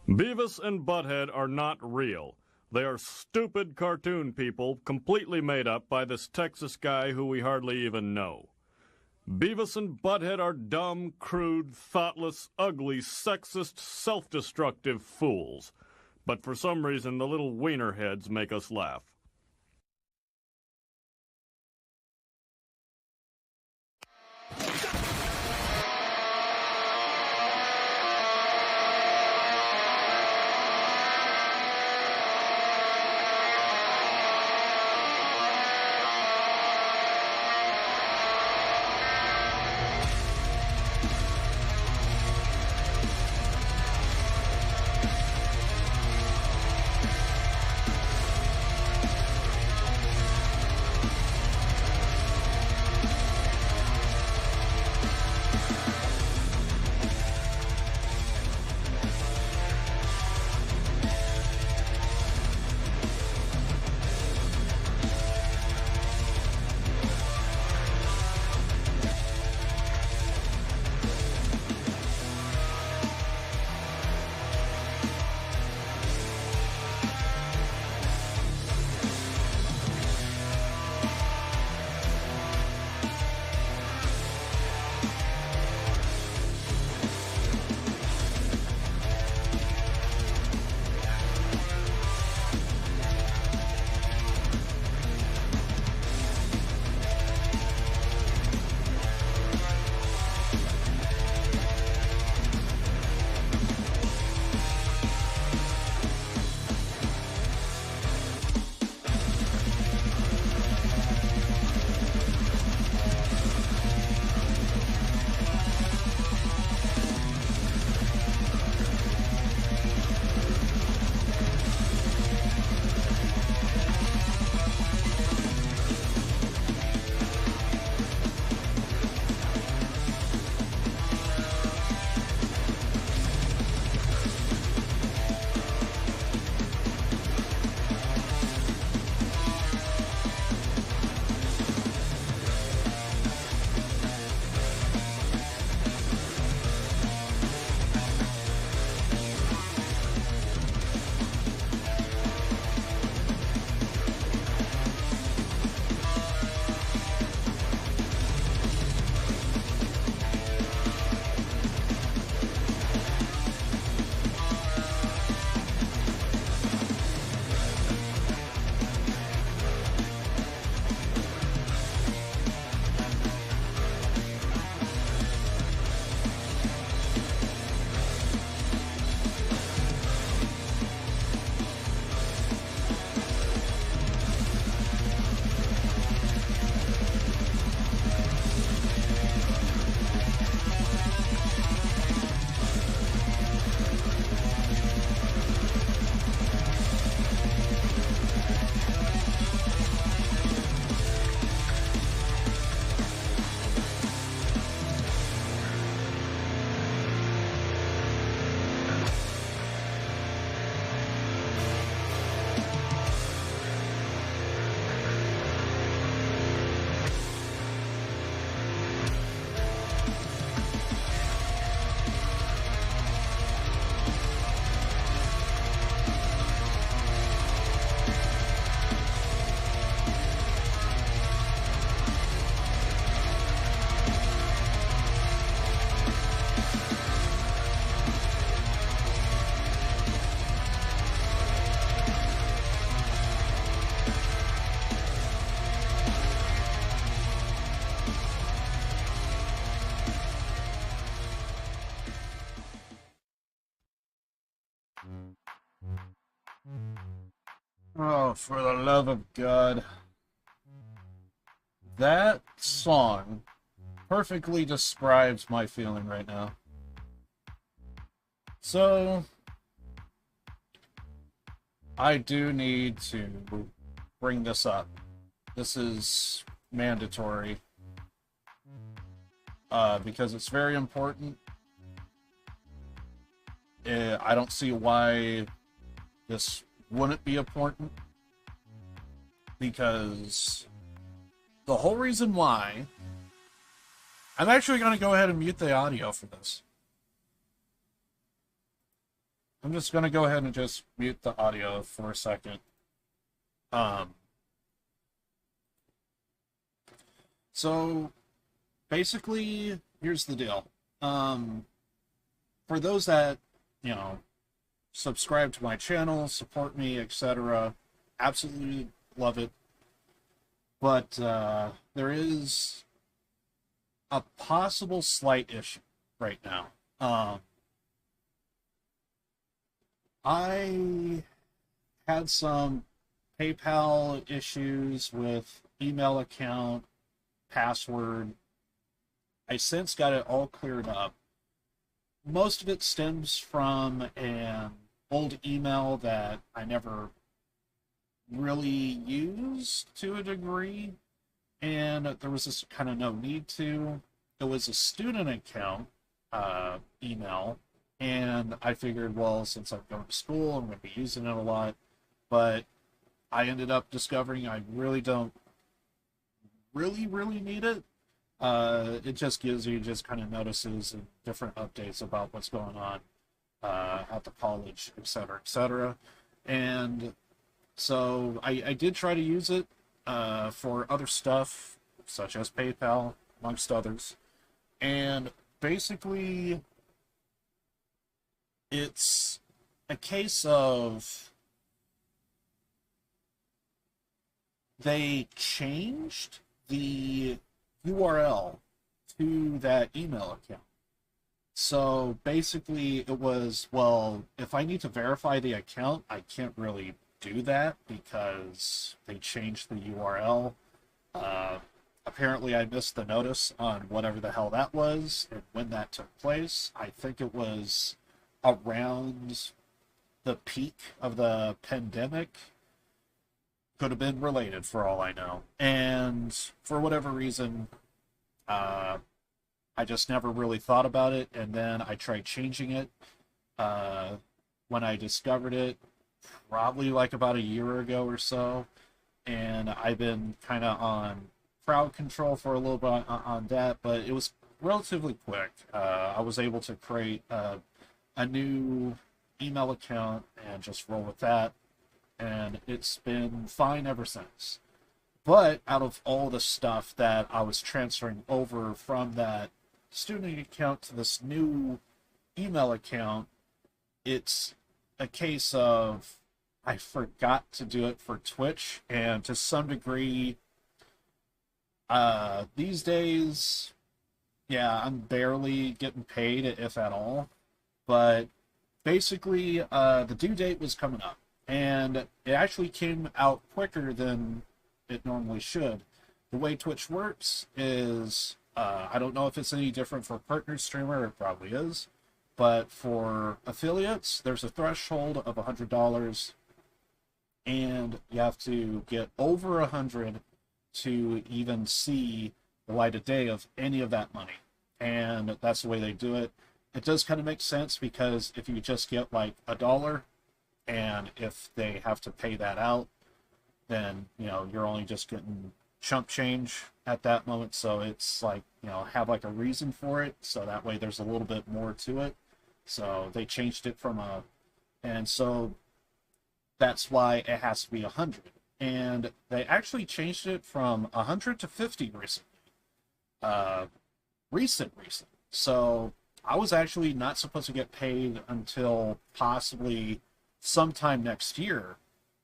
Beavis and Butthead are not real. They are stupid cartoon people completely made up by this Texas guy who we hardly even know. Beavis and Butthead are dumb, crude, thoughtless, ugly, sexist, self-destructive fools. But for some reason, the little wiener heads make us laugh. Oh, for the love of God. That song perfectly describes my feeling right now. So, I do need to bring this up. This is mandatory. Because it's very important. I don't see why this wouldn't be important, because the whole reason why... I'm actually going to go ahead and mute the audio for this. I'm just going to go ahead and just mute the audio for a second. Um, so basically, here's the deal. For those that, you know, subscribe to my channel, support me, etc., absolutely love it. But there is a possible slight issue right now. I had some PayPal issues with email account, password. I since got it all cleared up. Most of it stems from an old email that I never really used to a degree, and there was just kind of no need to. It was a student account email, and I figured, well, since I'm going to school, I'm going to be using it a lot, but I ended up discovering I really don't really need it. It just gives you just kind of notices and different updates about what's going on at the college, etc., etc. And so I did try to use it for other stuff, such as PayPal, amongst others. And basically, it's a case of they changed the URL to that email account. So basically it was, well, if I need to verify the account, I can't really do that because they changed the URL. Apparently I missed the notice on whatever the hell that was and when that took place. I think it was around the peak of the pandemic. Could have been related for all I know. And for whatever reason, I just never really thought about it. And then I tried changing it when I discovered it, probably like about a year ago or so. And I've been kind of on crowd control for a little bit on that, but it was relatively quick. I was able to create a new email account and just roll with that. And it's been fine ever since. But out of all the stuff that I was transferring over from that student account to this new email account, it's a case of I forgot to do it for Twitch, and to some degree, these days, yeah, I'm barely getting paid, if at all. But basically, the due date was coming up. And it actually came out quicker than it normally should. The way Twitch works is, I don't know if it's any different for partner streamer, it probably is, but for affiliates, there's a threshold of $100, and you have to get over 100 to even see the light of day of any of that money. And that's the way they do it. It does kind of make sense because if you just get like $1, and if they have to pay that out, then, you know, you're only just getting chump change at that moment. So it's like, you know, have like a reason for it. So that way there's a little bit more to it. So they changed it from and so that's why it has to be 100. And they actually changed it from 100 to 50 recently. Recent. So I was actually not supposed to get paid until possibly sometime next year,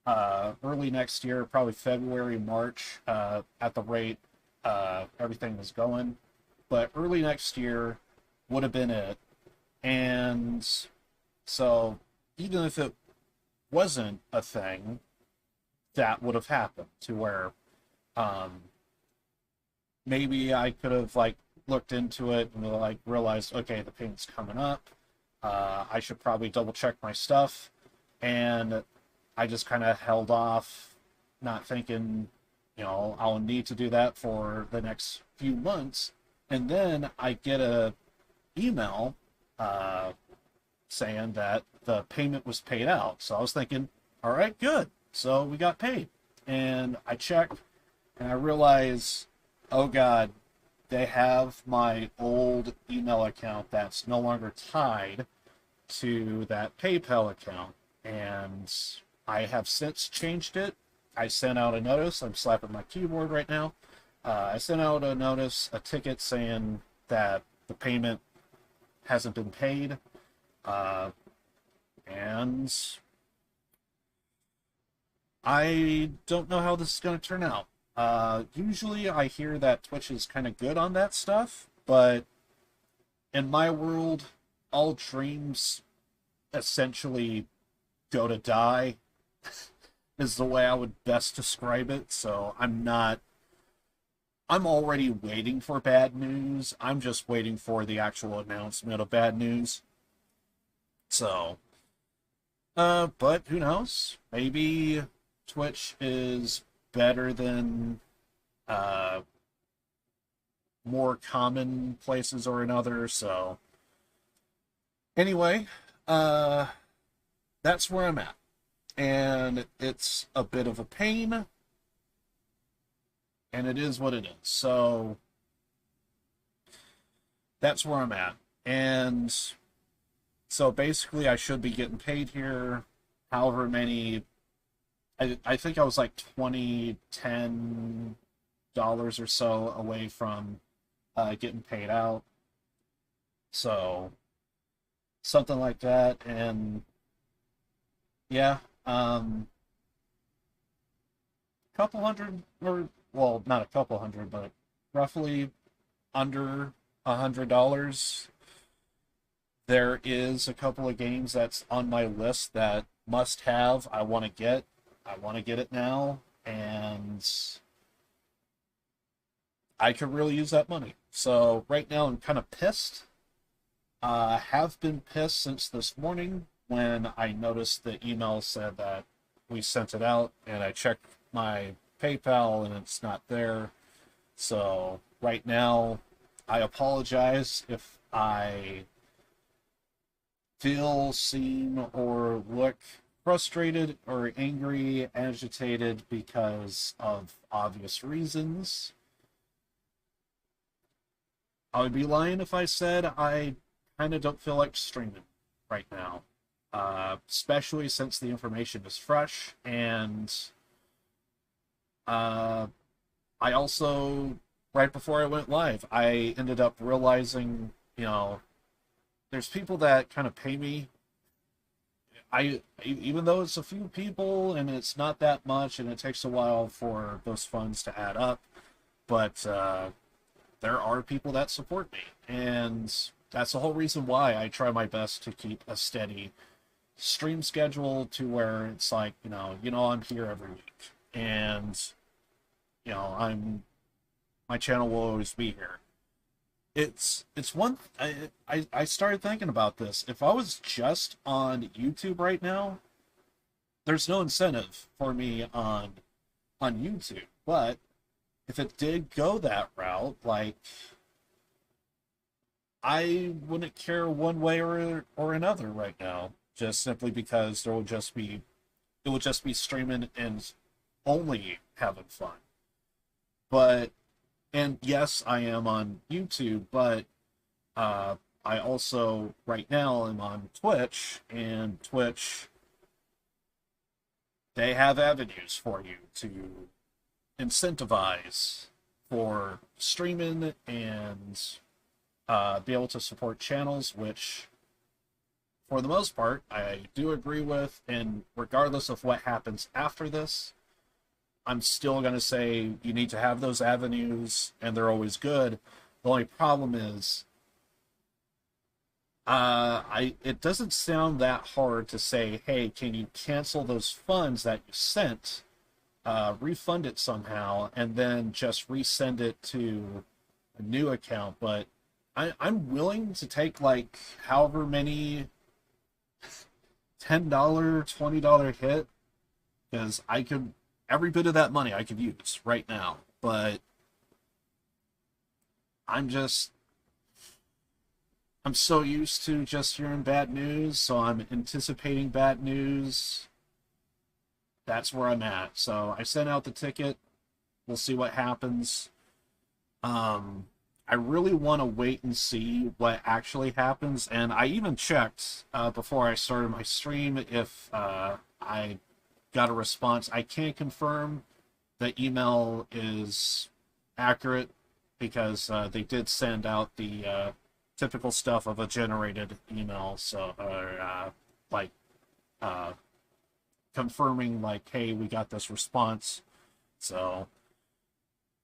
early next year, probably February, March, at the rate everything was going. But early next year would have been it. And so even if it wasn't a thing, that would have happened to where maybe I could have like looked into it and like realized, okay, the payment's coming up. I should probably double check my stuff. And I just kind of held off, not thinking, you know, I'll need to do that for the next few months. And then I get a email saying that the payment was paid out. So I was thinking, all right, good. So we got paid. And I checked and I realized, oh God, they have my old email account that's no longer tied. to that PayPal account, and I have since changed it. I sent out a notice. I'm slapping my keyboard right now. I sent out a notice, a ticket saying that the payment hasn't been paid, and I don't know how this is going to turn out. Usually I hear that Twitch is kind of good on that stuff, but in my world, all dreams essentially go to die, is the way I would best describe it. So I'm already waiting for bad news. I'm just waiting for the actual announcement of bad news. So, but who knows? Maybe Twitch is better than more common places or another. So, anyway, that's where I'm at. And it's a bit of a pain, and it is what it is. So, that's where I'm at. And so basically, I should be getting paid here however many. I think I was like $10 or so away from getting paid out. So something like that. And yeah, couple hundred, or well, not a couple hundred, but roughly under $100. There is a couple of games that's on my list that must have. I want to get it now, and I could really use that money. So right now I'm kind of pissed. Have been pissed since this morning when I noticed the email said that we sent it out, and I checked my PayPal and it's not there. So right now, I apologize if I feel, seem, or look frustrated or angry, agitated because of obvious reasons. I would be lying if I said I kind of don't feel like streaming right now, especially since the information is fresh, and I also, right before I went live, I ended up realizing, there's people that kind of pay me. Even though it's a few people and it's not that much and it takes a while for those funds to add up, but there are people that support me, and that's the whole reason why I try my best to keep a steady stream schedule to where it's like, I'm here every week, and my channel will always be here. It's one. I started thinking about this. If I was just on YouTube right now, there's no incentive for me on YouTube. But if it did go that route, like, I wouldn't care one way or another right now, just simply because it will just be streaming and only having fun. And yes, I am on YouTube, but I also right now am on Twitch, and Twitch, they have avenues for you to incentivize for streaming and be able to support channels, which for the most part I do agree with. And regardless of what happens after this, I'm still going to say you need to have those avenues, and they're always good. The only problem is, it doesn't sound that hard to say, hey, can you cancel those funds that you sent, refund it somehow, and then just resend it to a new account. But I'm willing to take, like, however many $10, $20 hit, because every bit of that money I could use right now. But I'm so used to just hearing bad news, so I'm anticipating bad news. That's where I'm at. So I sent out the ticket. We'll see what happens. I really want to wait and see what actually happens. And I even checked before I started my stream if I got a response. I can't confirm the email is accurate because they did send out the typical stuff of a generated email, so like uh, confirming like, hey, we got this response. So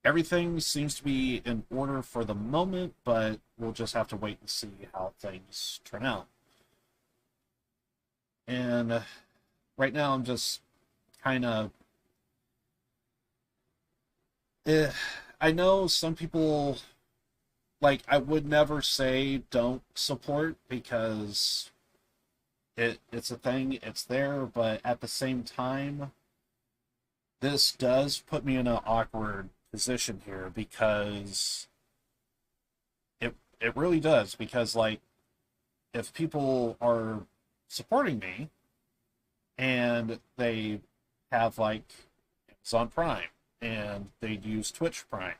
everything seems to be in order for the moment, but we'll just have to wait and see how things turn out. And right now, I'm just kind of. I know some people, like, I would never say don't support because it's a thing, it's there, but at the same time, this does put me in an awkward position here because it really does, because like if people are supporting me and they have like Amazon Prime and they'd use Twitch Prime,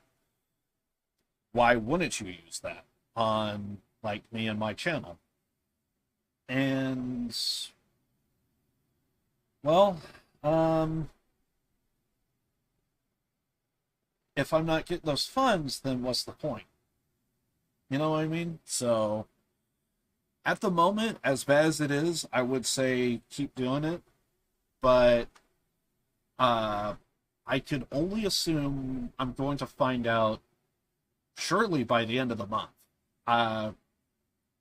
why wouldn't you use that on like me and my channel? And well, if I'm not getting those funds, then what's the point? You know what I mean? So at the moment, as bad as it is, I would say keep doing it, but uh I could only assume I'm going to find out surely by the end of the month. Uh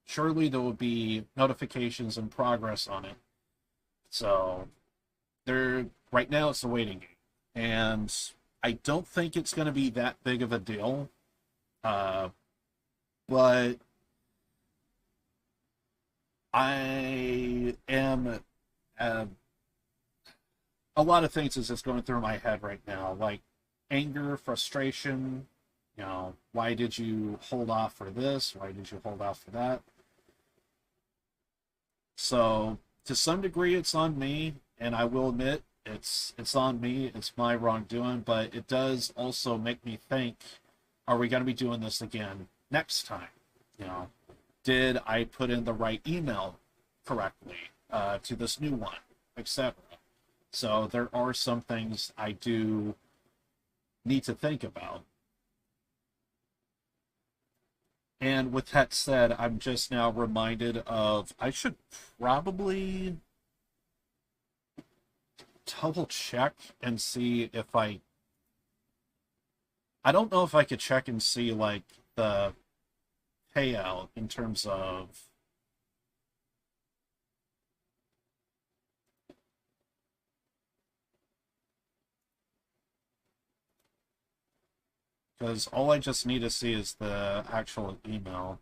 Surely there will be notifications and progress on it. So there right now it's a waiting game. And I don't think it's going to be that big of a deal. Uh, but I am a lot of things is just going through my head right now, like anger, frustration. You know, why did you hold off for this? Why did you hold off for that? So to some degree, it's on me, and I will admit it's on me. It's my wrongdoing, but it does also make me think: are we going to be doing this again next time? You know, did I put in the right email correctly to this new one, etc. So there are some things I do need to think about. And with that said, I'm just now reminded of I should probably double check and see if I don't know if I could check and see like the payout in terms of because all I just need to see is the actual email.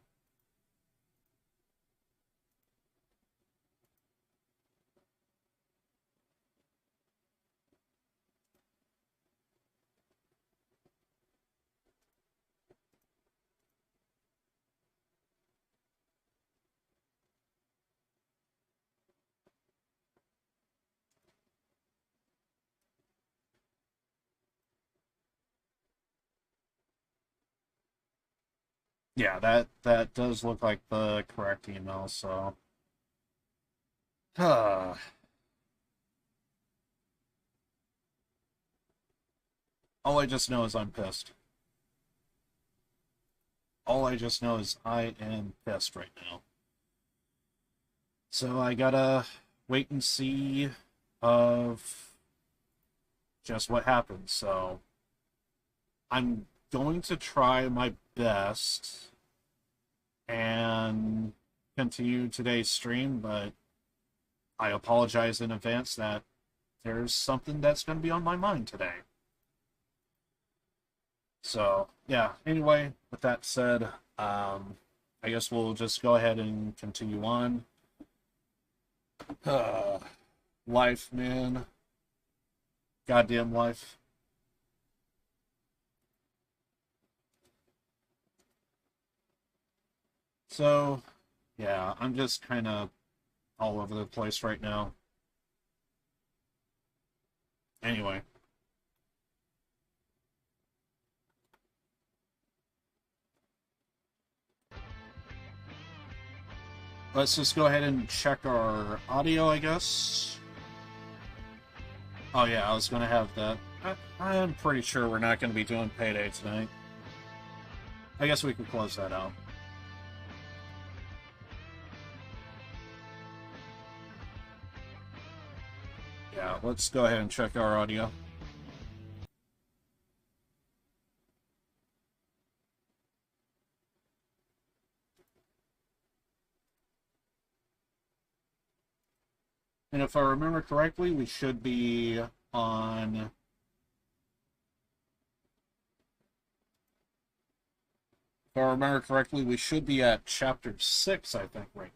Yeah, that does look like the correct email, so all I just know is I'm pissed. All I just know is I am pissed right now. So I gotta wait and see of just what happens. So I'm going to try my best and continue today's stream, but I apologize in advance that there's something that's going to be on my mind today. So, yeah, anyway, with that said, I guess we'll just go ahead and continue on. Life, man. Goddamn life. So, yeah, I'm just kind of all over the place right now. Anyway. Let's just go ahead and check our audio, I guess. Oh yeah, I was going to have that. I'm pretty sure we're not going to be doing Payday tonight. I guess we could close that out. Yeah, let's go ahead and check our audio. And if I remember correctly, we should be on... If I remember correctly, we should be at Chapter 6, I think, right now.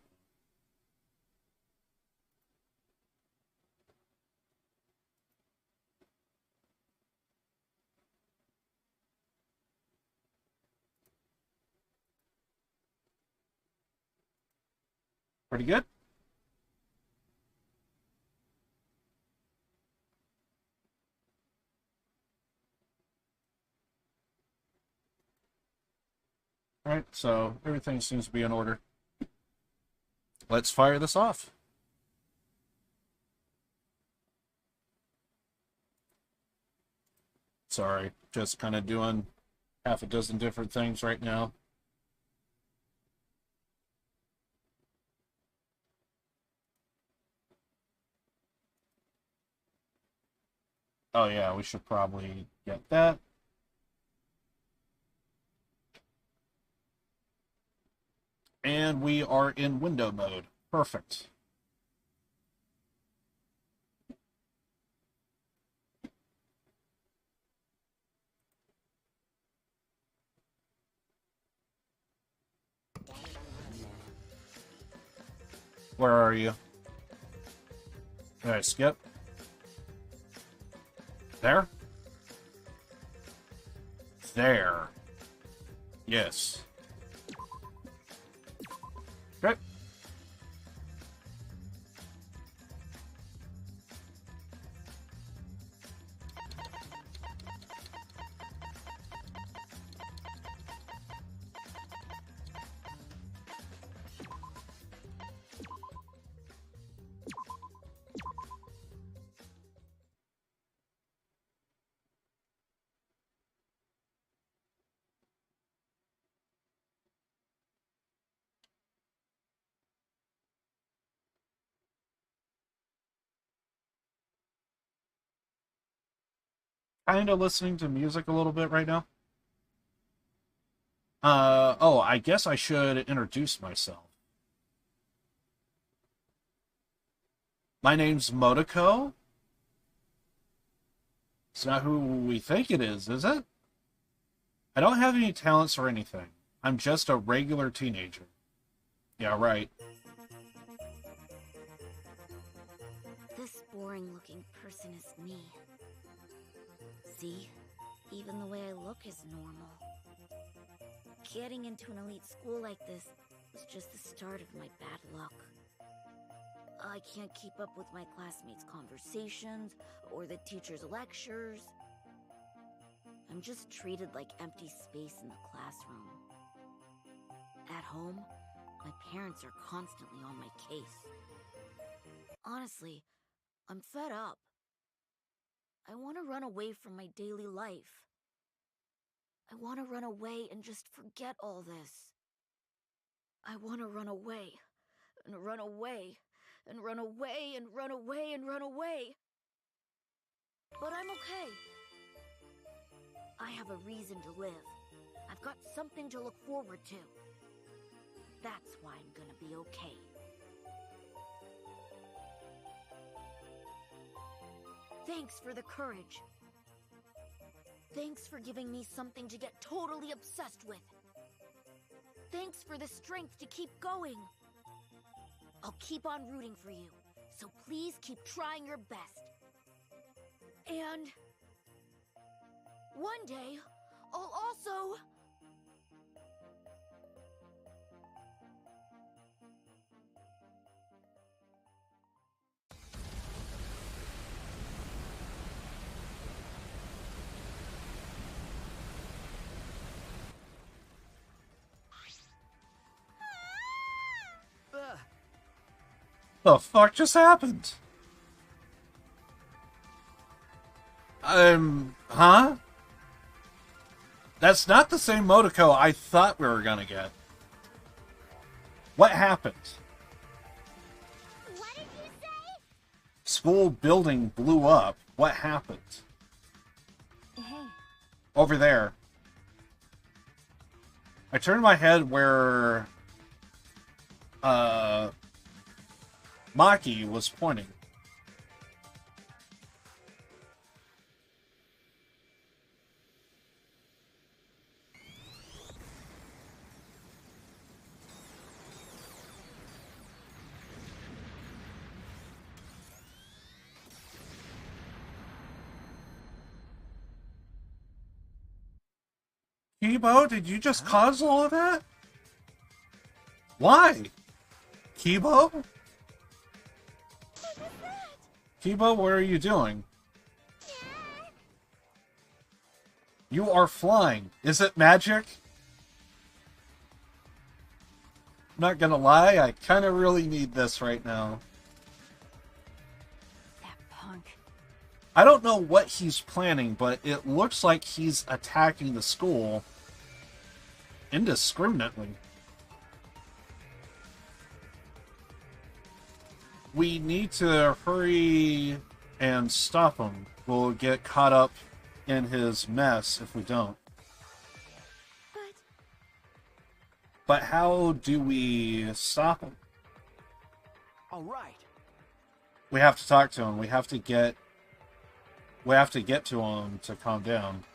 Pretty good? Alright, so everything seems to be in order. Let's fire this off. Sorry, just kind of doing half a dozen different things right now. Oh yeah, we should probably get that. And we are in window mode. Perfect. Where are you? Alright, skip. There? There. Yes. Okay. Kind of listening to music a little bit right now. Oh, I guess I should introduce myself. My name's Motoko. It's not who we think it is it? I don't have any talents or anything. I'm just a regular teenager. Yeah, right. This boring-looking person is me. See? Even the way I look is normal. Getting into an elite school like this was just the start of my bad luck. I can't keep up with my classmates' conversations or the teachers' lectures. I'm just treated like empty space in the classroom. At home, my parents are constantly on my case. Honestly, I'm fed up. I want to run away from my daily life. I want to run away and just forget all this. I want to run away, and run away, and run away, and run away, and run away. But I'm okay. I have a reason to live. I've got something to look forward to. That's why I'm gonna be okay. Thanks for the courage. Thanks for giving me something to get totally obsessed with. Thanks for the strength to keep going. I'll keep on rooting for you, so please keep trying your best. And one day, I'll also... The fuck just happened? Huh? That's not the same Motoko I thought we were gonna get. What happened? What did you say? School building blew up. What happened? Hey. Over there. I turned my head where Maki was pointing. Kibo, did you just cause all of that? Why? Kibo? Kibo, what are you doing? You are flying. Is it magic? I'm not gonna lie, I kind of really need this right now. That punk. I don't know what he's planning, but it looks like he's attacking the school indiscriminately. We need to hurry and stop him. We'll get caught up in his mess if we don't. But how do we stop him? All right. We have to talk to him. We have to get to him to calm down.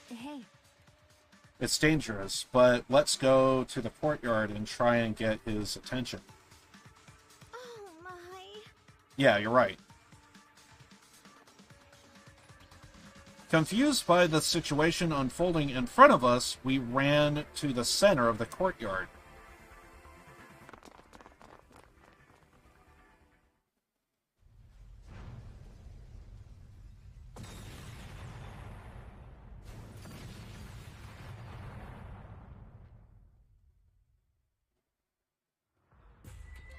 Hey. It's dangerous, but let's go to the courtyard and try and get his attention. Oh my. Yeah, you're right. Confused by the situation unfolding in front of us, we ran to the center of the courtyard.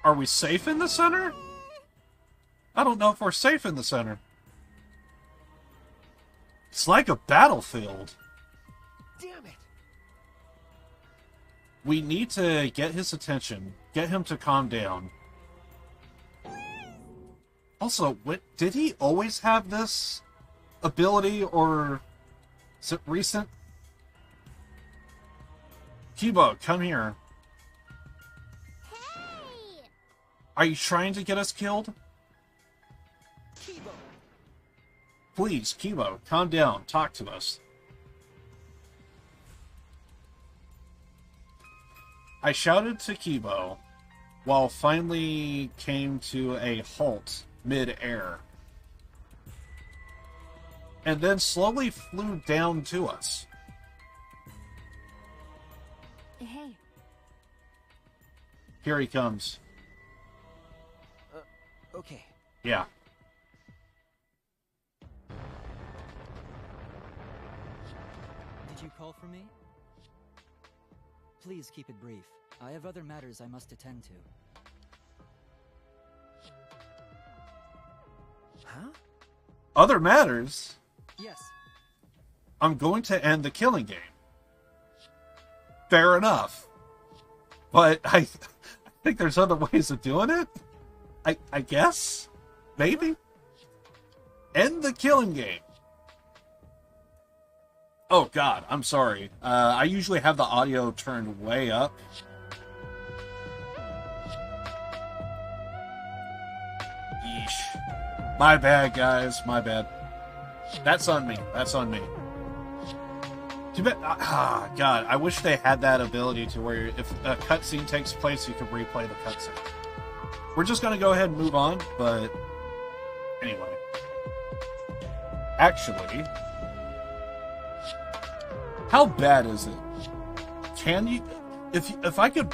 Are we safe in the center? I don't know if we're safe in the center. It's like a battlefield. Damn it. We need to get his attention. Get him to calm down. Also, did he always have this ability, or is it recent? Kibo, come here. Hey. Are you trying to get us killed? Kibo. Please, Kibo, calm down. Talk to us. I shouted to Kibo, while finally came to a halt mid-air. And then slowly flew down to us. Hey. Here he comes. Okay. Yeah. Did you call for me? Please keep it brief. I have other matters I must attend to. Huh? Other matters? Yes. I'm going to end the killing game. Fair enough. But I think there's other ways of doing it. I guess? Maybe? End the killing game. Oh god, I'm sorry. I usually have the audio turned way up. Yeesh. My bad, guys. My bad. That's on me. That's on me. Too bad. God, I wish they had that ability to where if a cutscene takes place, you can replay the cutscene. We're just gonna go ahead and move on, but anyway. Actually, how bad is it? Can you, if I could,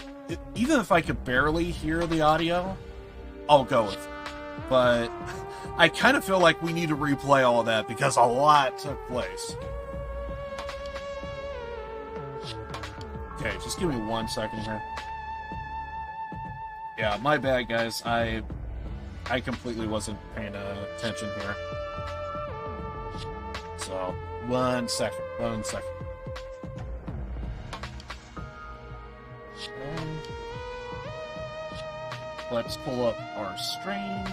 even if I could barely hear the audio, I'll go with it. But I kind of feel like we need to replay all of that because a lot took place. Okay, just give me 1 second here. Yeah, my bad, guys. I completely wasn't paying attention here. So, 1 second. 1 second. Let's pull up our stream.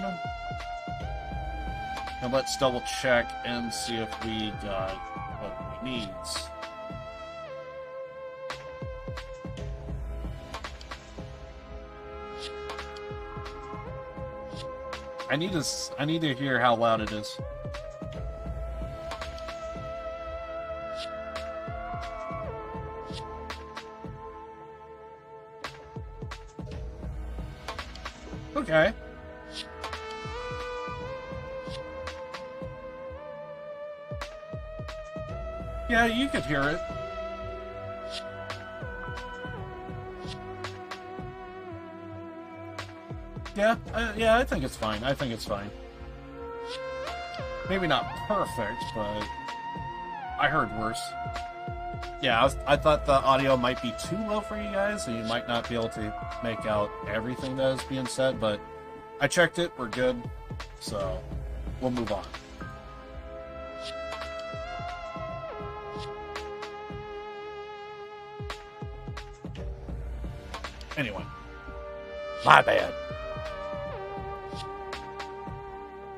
And let's double check and see if we got what we need. I need to hear how loud it is. Okay. Yeah, you could hear it. Yeah, I think it's fine. I think it's fine. Maybe not perfect, but I heard worse. Yeah, I thought the audio might be too low for you guys, and you might not be able to make out everything that is being said, but I checked it, we're good, so we'll move on. Anyway, my bad.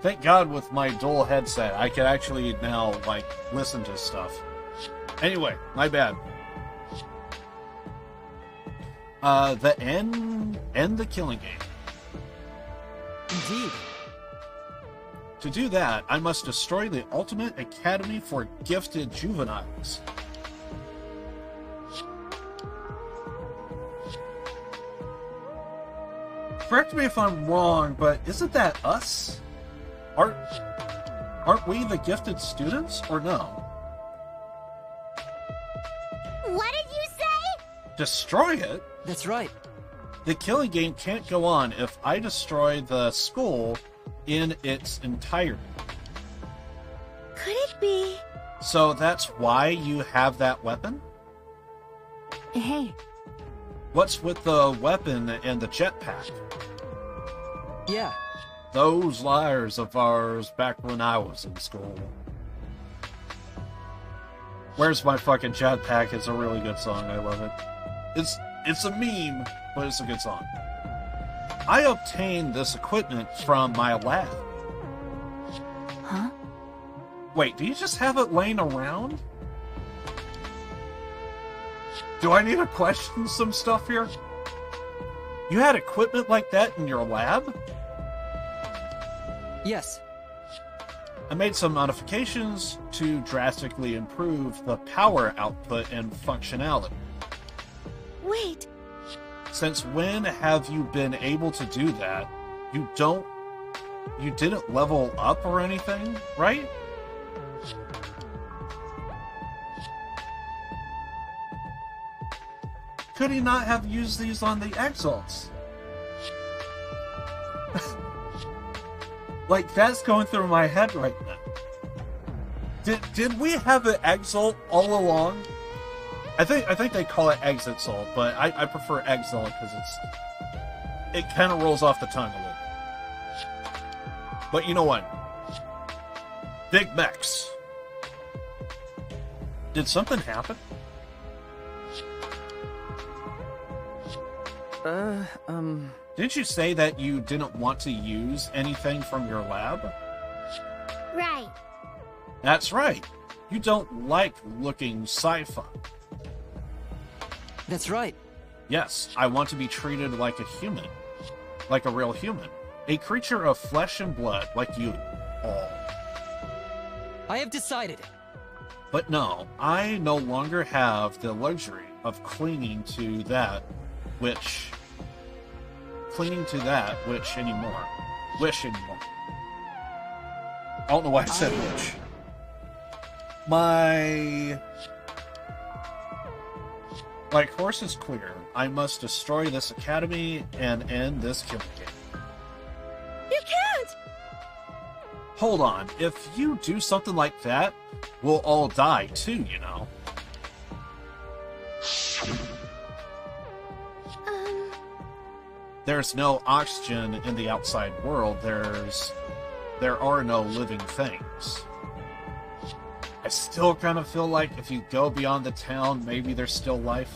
Thank God with my dual headset, I can actually now, like, listen to stuff. Anyway, my bad. End the killing game. Indeed. To do that, I must destroy the ultimate academy for gifted juveniles. Correct me if I'm wrong, but isn't that us? Aren't we the gifted students, or no? What did you say? Destroy it? That's right. The killing game can't go on if I destroy the school in its entirety. Could it be? So that's why you have that weapon? Hey. What's with the weapon and the jetpack? Yeah. Those liars of ours back when I was in school. Where's My Fucking Jetpack? It's a really good song. I love it. It's a meme, but it's a good song. I obtained this equipment from my lab. Huh? Wait, do you just have it laying around? Do I need to question some stuff here? You had equipment like that in your lab? Yes. I made some modifications to drastically improve the power output and functionality. Wait. Since when have you been able to do that? You didn't level up or anything, right? Could he not have used these on the Exalts? Like, that's going through my head right now. Did we have an Exalt all along? I think they call it Exit Salt, but I prefer Exalt because it kind of rolls off the tongue a little. But you know what? Big Mex. Did something happen? Didn't you say that you didn't want to use anything from your lab? Right. That's right. You don't like looking sci-fi. That's right. Yes, I want to be treated like a human. Like a real human. A creature of flesh and blood, like you all. I have decided. But no, I no longer have the luxury of clinging to that which anymore. Wish anymore. I don't know why I said wish. My course is clear. I must destroy this academy and end this killing game. You can't! Hold on. If you do something like that, we'll all die too, you know. there's no oxygen in the outside world. There are no living things. I still kind of feel like if you go beyond the town, maybe there's still life.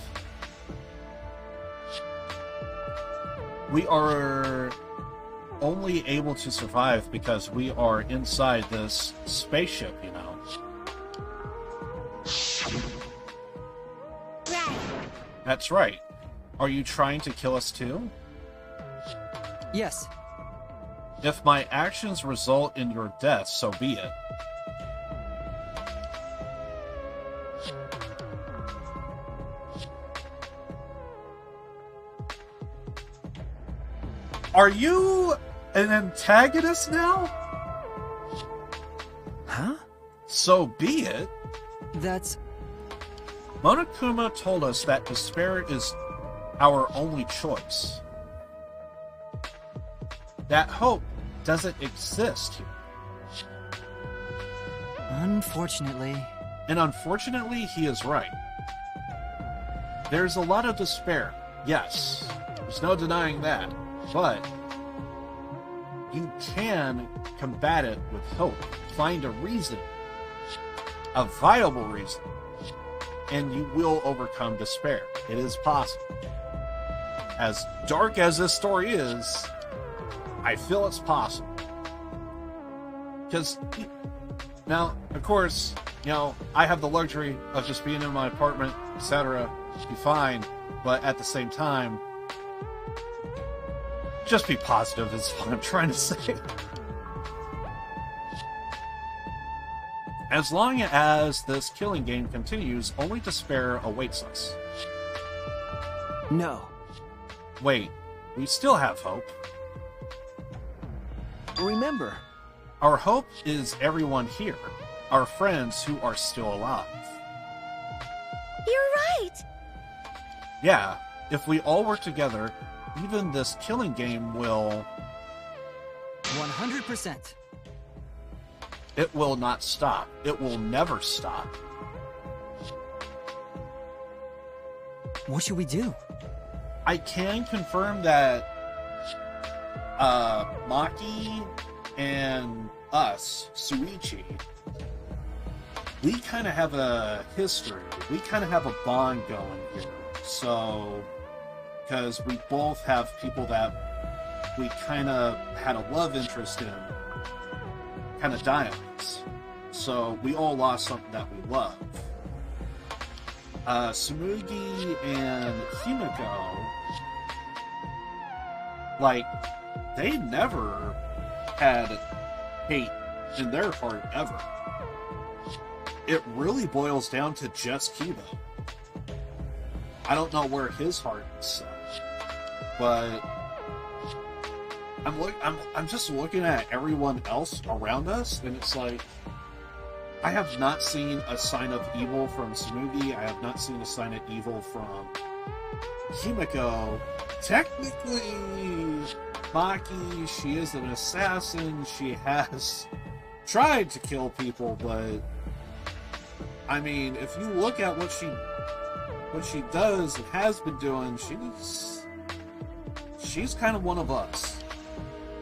We are only able to survive because we are inside this spaceship, you know. Right. That's right. Are you trying to kill us too? Yes. If my actions result in your death, so be it. Are you an antagonist now? Huh? So be it. That's... Monokuma told us that despair is our only choice. That hope doesn't exist here. Unfortunately... And unfortunately, he is right. There's a lot of despair, yes. There's no denying that. But you can combat it with hope. Find a reason. A viable reason. And you will overcome despair. It is possible. As dark as this story is, I feel it's possible. Because, now, of course, you know, I have the luxury of just being in my apartment, etc. Be fine. But at the same time, just be positive is what I'm trying to say. As long as this killing game continues, only despair awaits us. No. Wait, we still have hope. Remember, Our hope is everyone here, our friends who are still alive. You're right. Yeah, if we all work together, even this killing game will... 100%. It will not stop. It will never stop. What should we do? I can confirm that Maki and us, Suichi, we kind of have a history. We kind of have a bond going here. So, because we both have people that we kind of had a love interest in, kind of die on us. So, we all lost something that we love. Sumugi and Himiko, like, they never had hate in their heart ever. It really boils down to just Kiba. I don't know where his heart is set, but I'm just looking at everyone else around us, and it's like, I have not seen a sign of evil from Sumugi. I have not seen a sign of evil from Himiko. Technically, Maki, she is an assassin. She has tried to kill people, but I mean, if you look at what she does and has been doing, she's kind of one of us.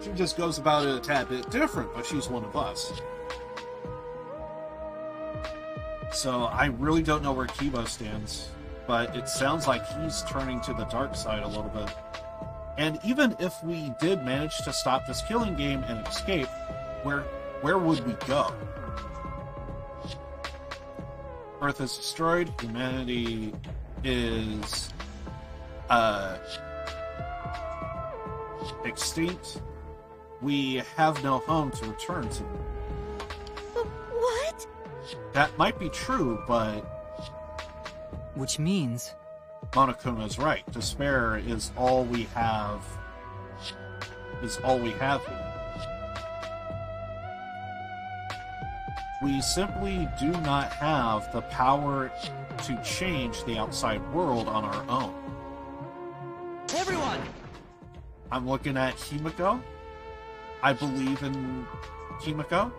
She just goes about it a tad bit different, but she's one of us. So I really don't know where Kibo stands, but it sounds like he's turning to the dark side a little bit. And even if we did manage to stop this killing game and escape, where would we go? Earth is destroyed, humanity is extinct. We have no home to return to. What? That might be true, but Which means... Monokuma is right. Despair is all we have. Is all we have here. We simply do not have the power to change the outside world on our own. Everyone! I'm looking at Himiko. I believe in Himiko.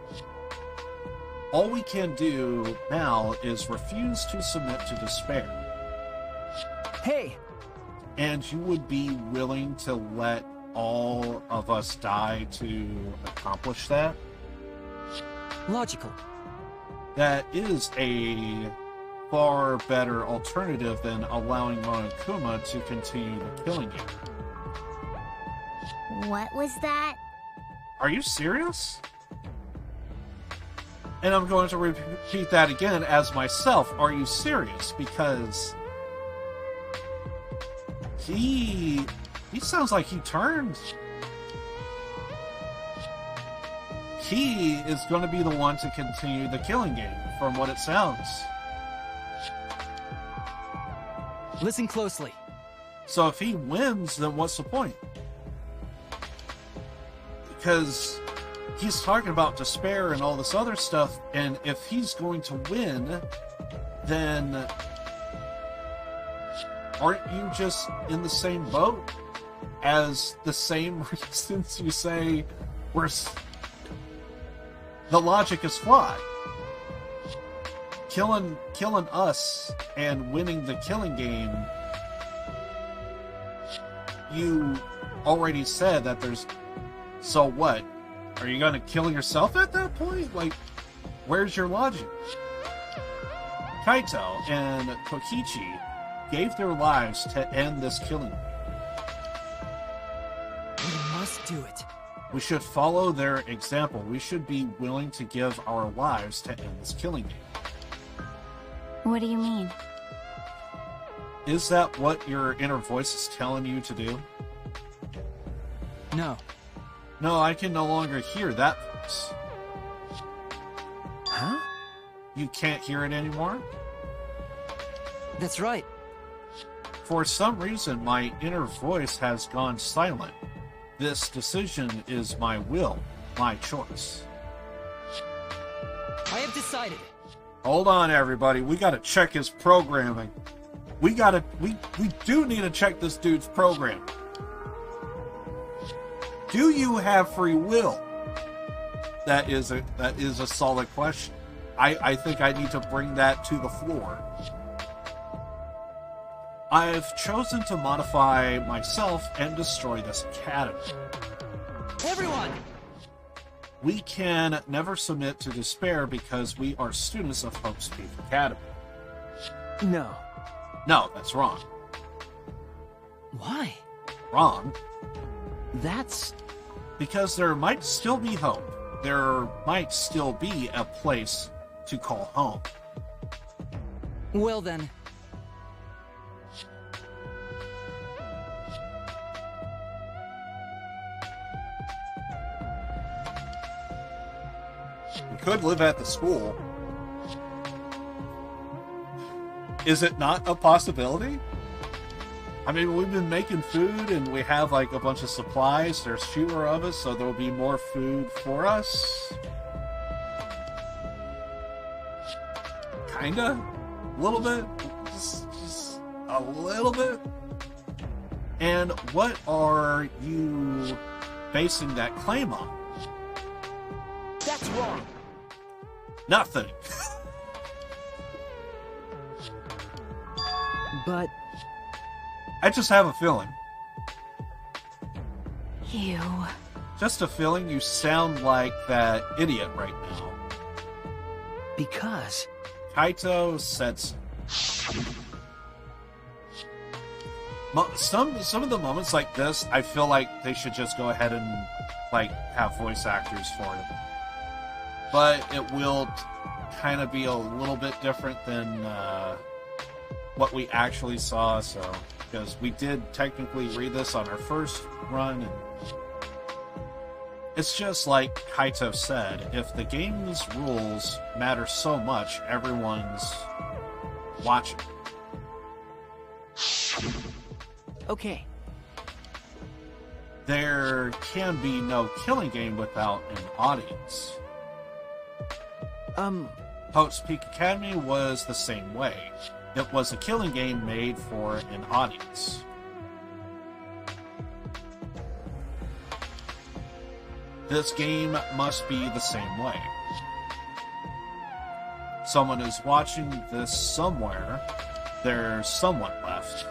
All we can do now is refuse to submit to despair. Hey! And you would be willing to let all of us die to accomplish that? Logical. That is a far better alternative than allowing Monokuma to continue the killing game. What was that? Are you serious? And I'm going to repeat that again as myself. Are you serious? Because he sounds like he turned. He is going to be the one to continue the killing game, from what it sounds. Listen closely. So if he wins, then what's the point? Because he's talking about despair and all this other stuff, and if he's going to win, then aren't you just in the same boat as the same reasons you say the logic is flawed? Killing us and winning the killing game, you already said that there's... So what? Are you gonna kill yourself at that point? Like, where's your logic? Kaito and Kokichi gave their lives to end this killing. We must do it. We should follow their example. We should be willing to give our lives to end this killing game. What do you mean? Is that what your inner voice is telling you to do? No. No, I can no longer hear that voice. Huh? You can't hear it anymore? That's right. For some reason, my inner voice has gone silent. This decision is my will, my choice. I have decided. Hold on, everybody. We gotta check his programming. We do need to check this dude's program. Do you have free will? That is a solid question. I think I need to bring that to the floor. I've chosen to modify myself and destroy this academy. Everyone! We can never submit to despair because we are students of Hope's Peak Academy. No. No, that's wrong. Why? Wrong. That's... Because there might still be hope. There might still be a place to call home. Well then. We could live at the school. Is it not a possibility? I mean, we've been making food and we have like a bunch of supplies. There's fewer of us, so there'll be more food for us. Kinda? A little bit? Just a little bit? And what are you basing that claim on? That's wrong. Nothing. But I just have a feeling. You... Just a feeling. You sound like that idiot right now. because... Kaito said so. Some of the moments like this, I feel like they should just go ahead and like have voice actors for it. But it will kind of be a little bit different than what we actually saw. So, because we did technically read this on our first run, and it's just like Kaito said, if the game's rules matter so much, everyone's watching. Okay. There can be no killing game without an audience. Hope's Peak Academy was the same way. It was a killing game made for an audience. This game must be the same way. Someone is watching this somewhere. There's someone left.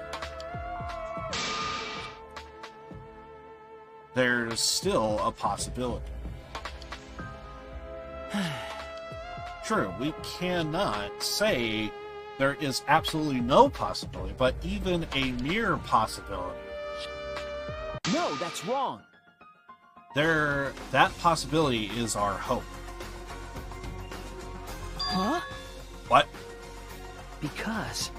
there's still a possibility. True, we cannot say there is absolutely no possibility, but even a mere possibility. No, that's wrong. That possibility is our hope. Huh? What? Because...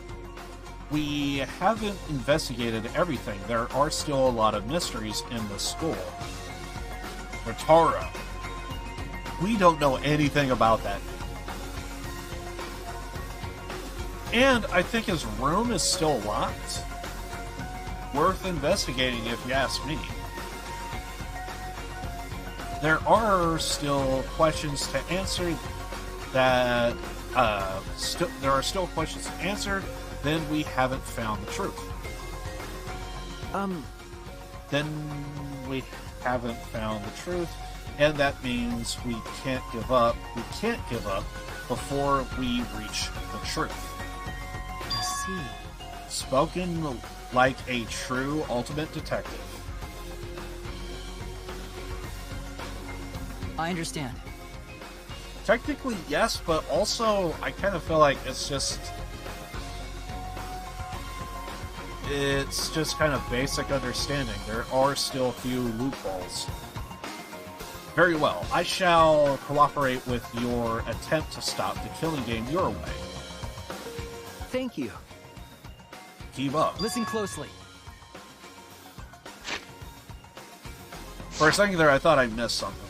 We haven't investigated everything. There are still a lot of mysteries in the school. Rotaro. We don't know anything about that. And I think his room is still locked. Worth investigating if you ask me. There are still questions to answer that... there are still questions to answer. Then we haven't found the truth. Then we haven't found the truth, and that means we can't give up. We can't give up before we reach the truth. I see. Spoken like a true ultimate detective. I understand. Technically, yes, but also I kind of feel like it's just kind of basic understanding. There are still a few loopholes. Very well. I shall cooperate with your attempt to stop the killing game your way. Thank you. Keep up. Listen closely. For a second there, I thought I missed something.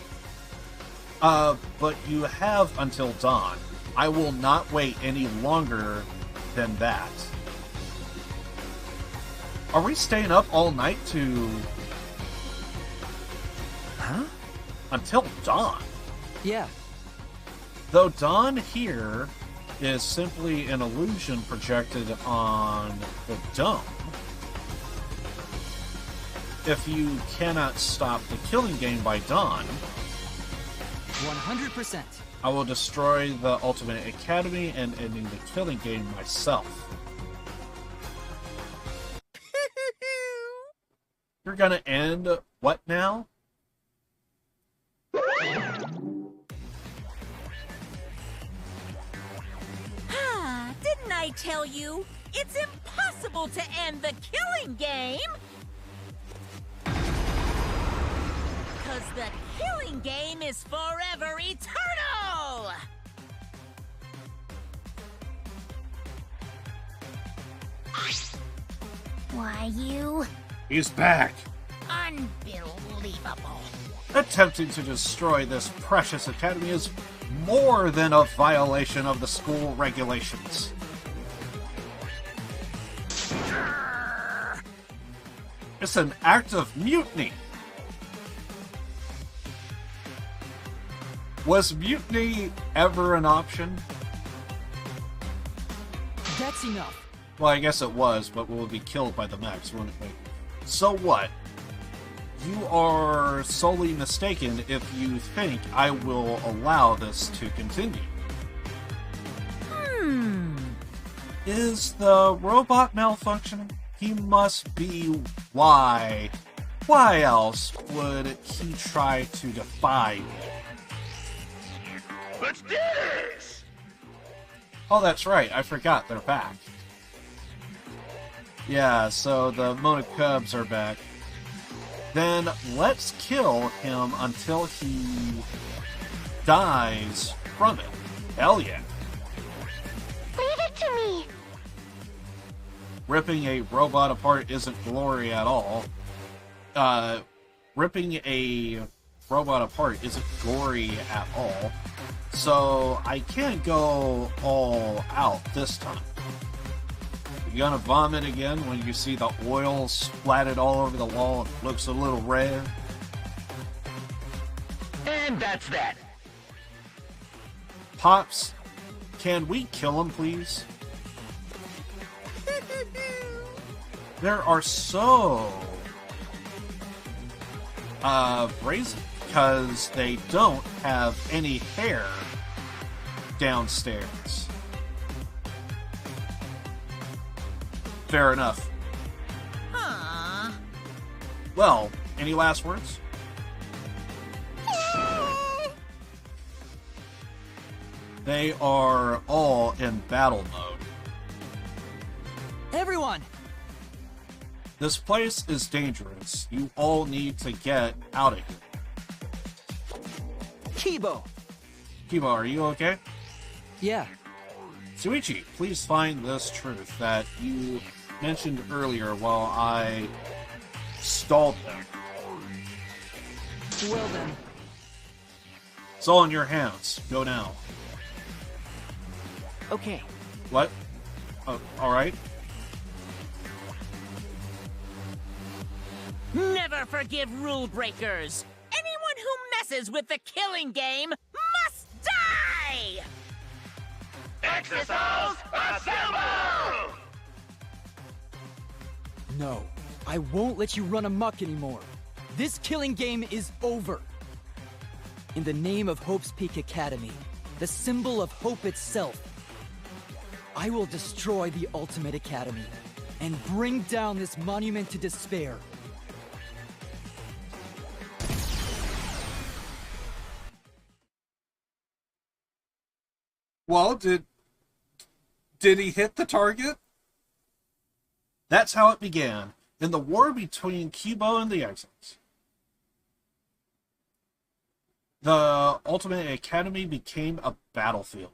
But you have until dawn. I will not wait any longer than that. Are we staying up all night to... Huh? Until dawn? Yeah. Though dawn here is simply an illusion projected on the dome. If you cannot stop the killing game by dawn... 100%. I will destroy the Ultimate Academy and ending the killing game myself. You're gonna end what now? Didn't I tell you? It's impossible to end the killing game! Because the killing game is forever eternal! Why, you? He's back! Unbelievable. Attempting to destroy this precious academy is more than a violation of the school regulations. It's an act of mutiny. Was mutiny ever an option? That's enough. Well, I guess it was, but we'll be killed by the mechs, wouldn't we? So what? You are solely mistaken if you think I will allow this to continue. Is the robot malfunctioning? He must be. Why? Why else would he try to defy me? Let's do this! Oh, that's right. I forgot. They're back. Yeah, so the Mona Cubs are back. Then let's kill him until he dies from it. Hell yeah. Leave it to me! Ripping a robot apart isn't glory at all. Ripping a robot apart isn't gory at all. So I can't go all out this time. You gonna vomit again when you see the oil splattered all over the wall and looks a little red? And that's that. Pops, can we kill him, please? There are so brazen because they don't have any hair downstairs. Fair enough. Aww. Well, Any last words? They are all in battle mode. Everyone! This place is dangerous. You all need to get out of here. Kibo! Kiba, are you okay? Yeah. Suichi, please find this truth that you mentioned earlier while I stalled them. Well then. It's all in your hands. Go now. Okay. What? Alright. Never forgive rule breakers. Anyone who messes with the killing game must die! Exercise assemble! No. I won't let you run amok anymore. This killing game is over. In the name of Hope's Peak Academy, the symbol of hope itself, I will destroy the Ultimate Academy and bring down this monument to despair. Well, did he hit the target? That's how it began, in the war between Kibo and the Exiles. The Ultimate Academy became a battlefield.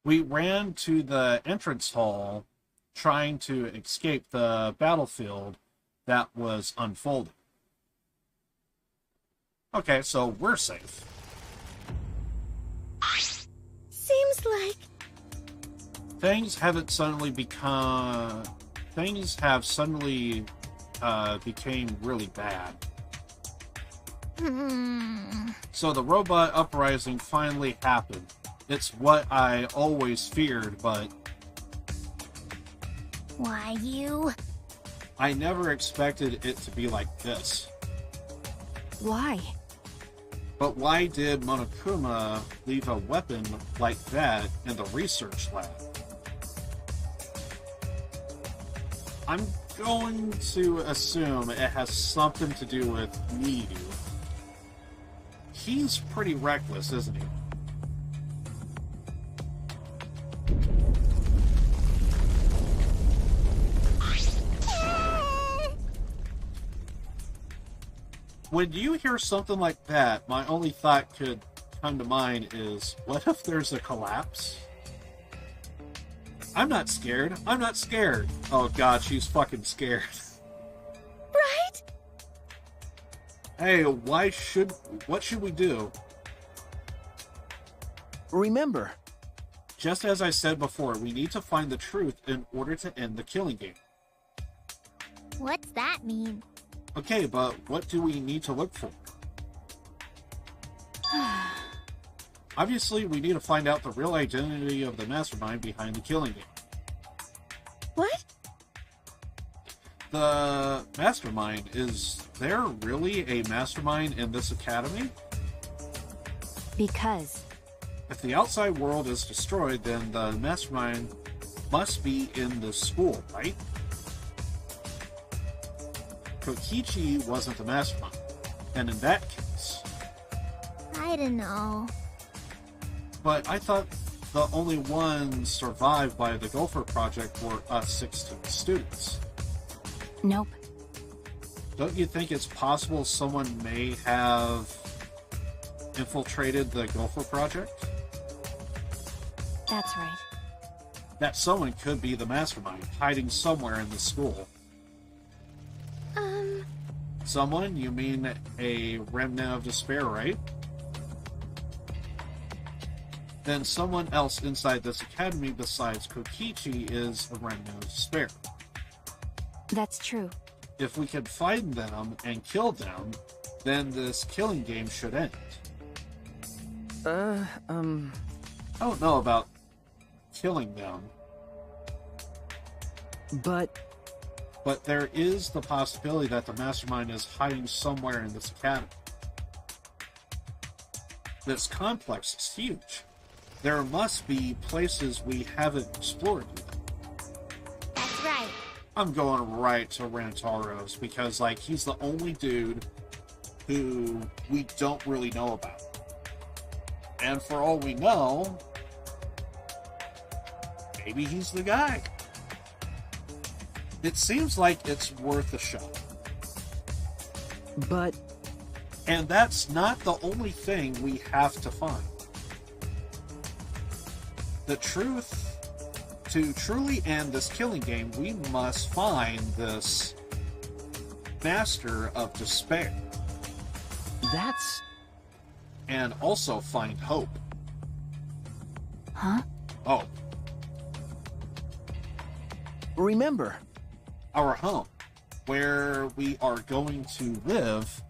We ran to the entrance hall trying to escape the battlefield that was unfolding. Okay, so we're safe. Seems like Things have suddenly became really bad. So the robot uprising finally happened. It's what I always feared, but why you? I never expected it to be like this. Why? But why did Monokuma leave a weapon like that in the research lab? I'm going to assume it has something to do with Miyu. He's pretty reckless, isn't he? When you hear something like that, my only thought could come to mind is, what if there's a collapse? I'm not scared. I'm not scared. Oh god, she's fucking scared. Right? Hey, what should we do? Remember, Just as I said before, we need to find the truth in order to end the killing game. What's that mean? Okay, but what do we need to look for? Obviously, we need to find out the real identity of the mastermind behind the killing game. What? The mastermind, is there really a mastermind in this academy? Because If the outside world is destroyed, then the mastermind must be in the school, right? Kokichi wasn't the mastermind, and in that case... I don't know. But I thought the only ones survived by the Gopher Project were us 16 students. Nope. Don't you think it's possible someone may have infiltrated the Gopher Project? That's right. That someone could be the mastermind, hiding somewhere in the school. Someone? You mean a remnant of despair, right? Then someone else inside this academy besides Kokichi is a remnant of despair. That's true. If we can find them and kill them, then this killing game should end. I don't know about killing them. but But there is the possibility that the mastermind is hiding somewhere in this academy. This complex is huge. There must be places we haven't explored yet. That's right. I'm going right to Rantaro's because, like, he's the only dude who we don't really know about. And for all we know, maybe he's the guy. It seems like it's worth a shot. But And that's not the only thing we have to find. The truth, to truly end this killing game, we must find this master of despair. that's... And also find hope. Huh? Oh, Remember, our home, where we are going to live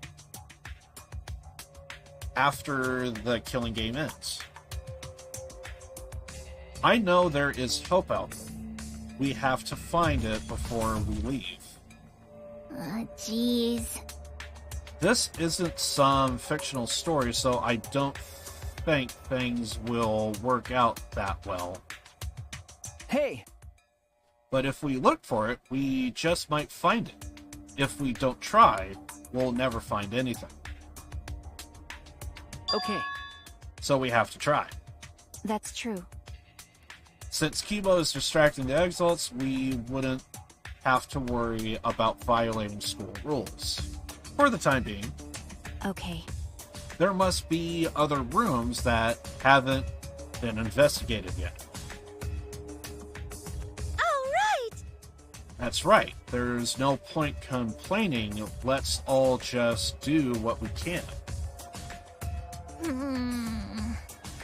after the killing game ends. I know there is hope out there. We have to find it before we leave. Jeez. This isn't some fictional story, so I don't think things will work out that well. hey, But if we look for it, we just might find it. If we don't try, we'll never find anything. okay. So we have to try. That's true. Since Kibo is distracting the exalts, we wouldn't have to worry about violating school rules. For the time being, Okay. there must be other rooms that haven't been investigated yet. All right. That's right. There's no point complaining. Let's all just do what we can.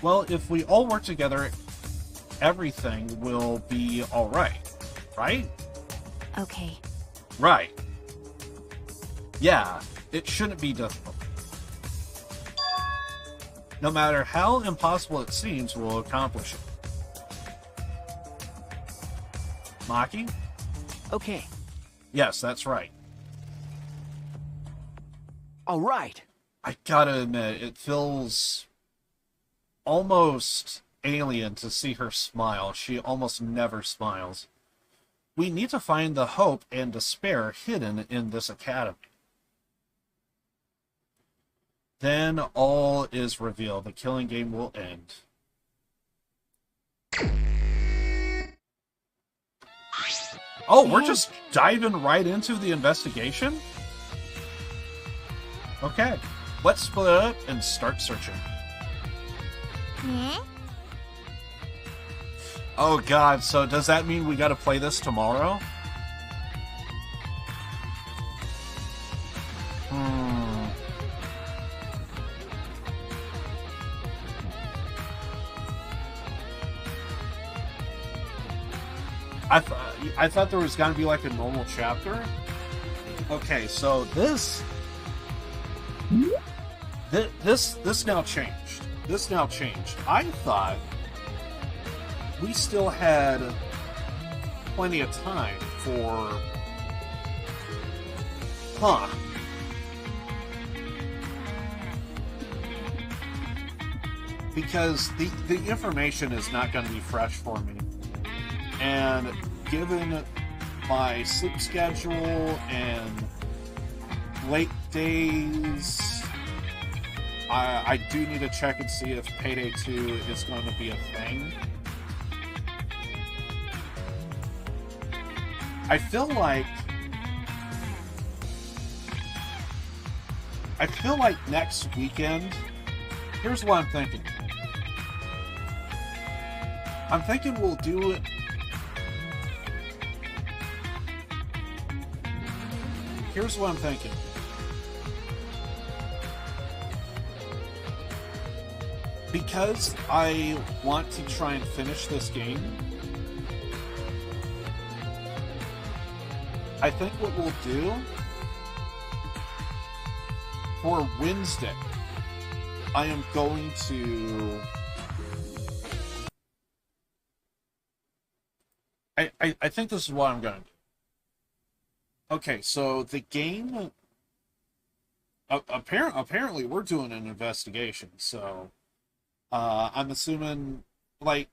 Well, if we all work together, everything will be all right. Right? Okay. Right. Yeah, it shouldn't be difficult. No matter how impossible it seems, we'll accomplish it. Maki? Okay. Yes, that's right. All right. I gotta admit, it feels almost alien to see her smile. She almost never smiles. We need to find the hope and despair hidden in this academy. Then all is revealed. The killing game will end. Oh, we're just diving right into the investigation? Okay. Let's split up and start searching. Oh god, so does that mean we gotta play this tomorrow? I thought there was gonna be like a normal chapter. Okay, so this now changed. This now changed. I thought we still had plenty of time for... Huh. Because the information is not going to be fresh for me. And given my sleep schedule and late days... I do need to check and see if Payday 2 is going to be a thing. I feel like next weekend, here's what I'm thinking. I'm thinking we'll do it. Here's what I'm thinking. Because I want to try and finish this game, I think what we'll do for Wednesday, I am going to... I think this is what I'm going to do. Okay, so the game... apparently, we're doing an investigation, so... I'm assuming, like,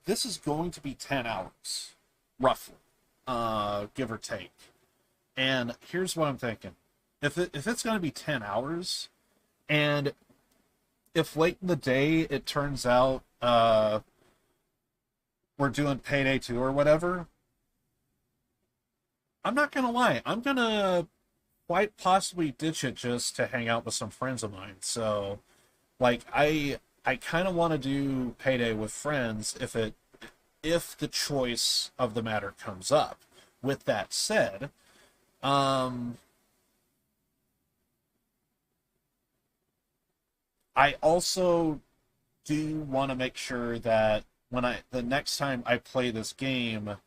this is going to be 10 hours, roughly, give or take. And here's what I'm thinking. If it's going to be 10 hours, and if late in the day it turns out we're doing Payday 2 or whatever, I'm not going to lie. I'm going to quite possibly ditch it just to hang out with some friends of mine. So, like, I kind of want to do Payday with friends if the choice of the matter comes up. With that said, I also do want to make sure that the next time I play this game,